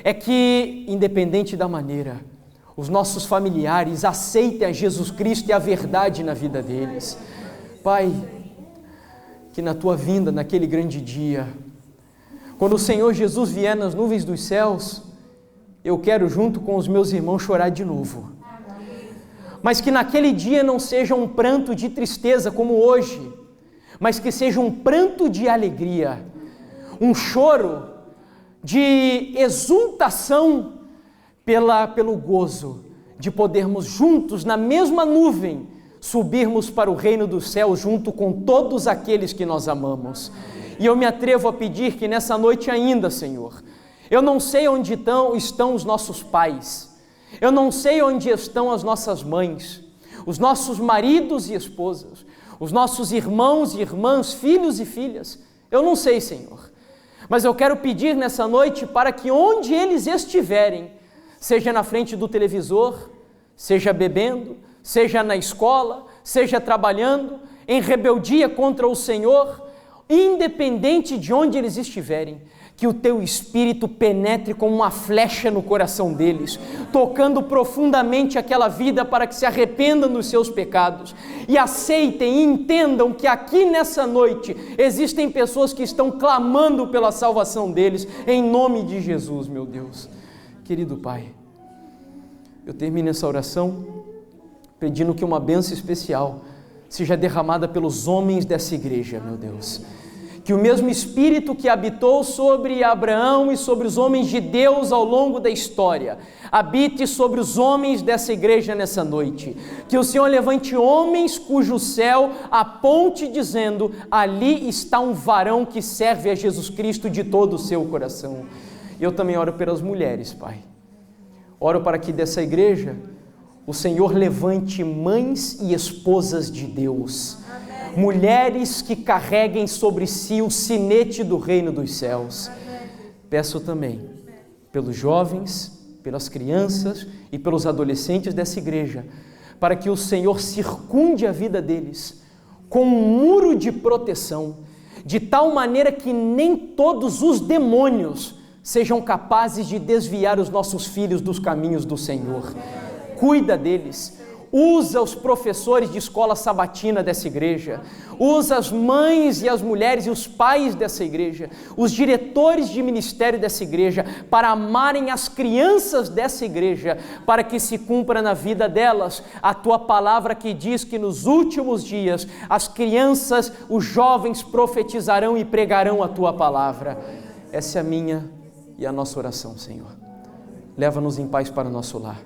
é que, independente da maneira, os nossos familiares aceitem a Jesus Cristo e a verdade na vida deles. Pai, que na Tua vinda, naquele grande dia, quando o Senhor Jesus vier nas nuvens dos céus, eu quero junto com os meus irmãos chorar de novo. Mas que naquele dia não seja um pranto de tristeza como hoje, mas que seja um pranto de alegria, um choro de exultação pelo gozo de podermos juntos, na mesma nuvem, subirmos para o reino do céu junto com todos aqueles que nós amamos. E eu me atrevo a pedir que nessa noite ainda, Senhor, eu não sei onde estão os nossos pais, eu não sei onde estão as nossas mães, os nossos maridos e esposas, os nossos irmãos e irmãs, filhos e filhas, eu não sei, Senhor, mas eu quero pedir nessa noite para que onde eles estiverem, seja na frente do televisor, seja bebendo, seja na escola, seja trabalhando, em rebeldia contra o Senhor, independente de onde eles estiverem, que o Teu Espírito penetre como uma flecha no coração deles, tocando profundamente aquela vida para que se arrependam dos seus pecados e aceitem e entendam que aqui nessa noite existem pessoas que estão clamando pela salvação deles, em nome de Jesus, meu Deus. Querido Pai, eu termino essa oração pedindo que uma bênção especial seja derramada pelos homens dessa igreja, meu Deus. Que o mesmo Espírito que habitou sobre Abraão e sobre os homens de Deus ao longo da história, habite sobre os homens dessa igreja nessa noite. Que o Senhor levante homens cujo céu aponte dizendo, ali está um varão que serve a Jesus Cristo de todo o seu coração. Eu também oro pelas mulheres, Pai. Oro para que dessa igreja o Senhor levante mães e esposas de Deus. Mulheres que carreguem sobre si o sinete do reino dos céus. Peço também pelos jovens, pelas crianças e pelos adolescentes dessa igreja, para que o Senhor circunde a vida deles com um muro de proteção, de tal maneira que nem todos os demônios sejam capazes de desviar os nossos filhos dos caminhos do Senhor. Cuida deles. Usa os professores de escola sabatina dessa igreja, usa as mães e as mulheres e os pais dessa igreja, os diretores de ministério dessa igreja, para amarem as crianças dessa igreja, para que se cumpra na vida delas a Tua palavra que diz que nos últimos dias as crianças, os jovens profetizarão e pregarão a Tua palavra. Essa é a minha e a nossa oração, Senhor. Leva-nos em paz para o nosso lar.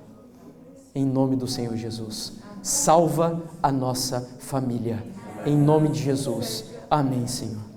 Em nome do Senhor Jesus. salva a nossa família. Em nome de Jesus. Amém, Senhor.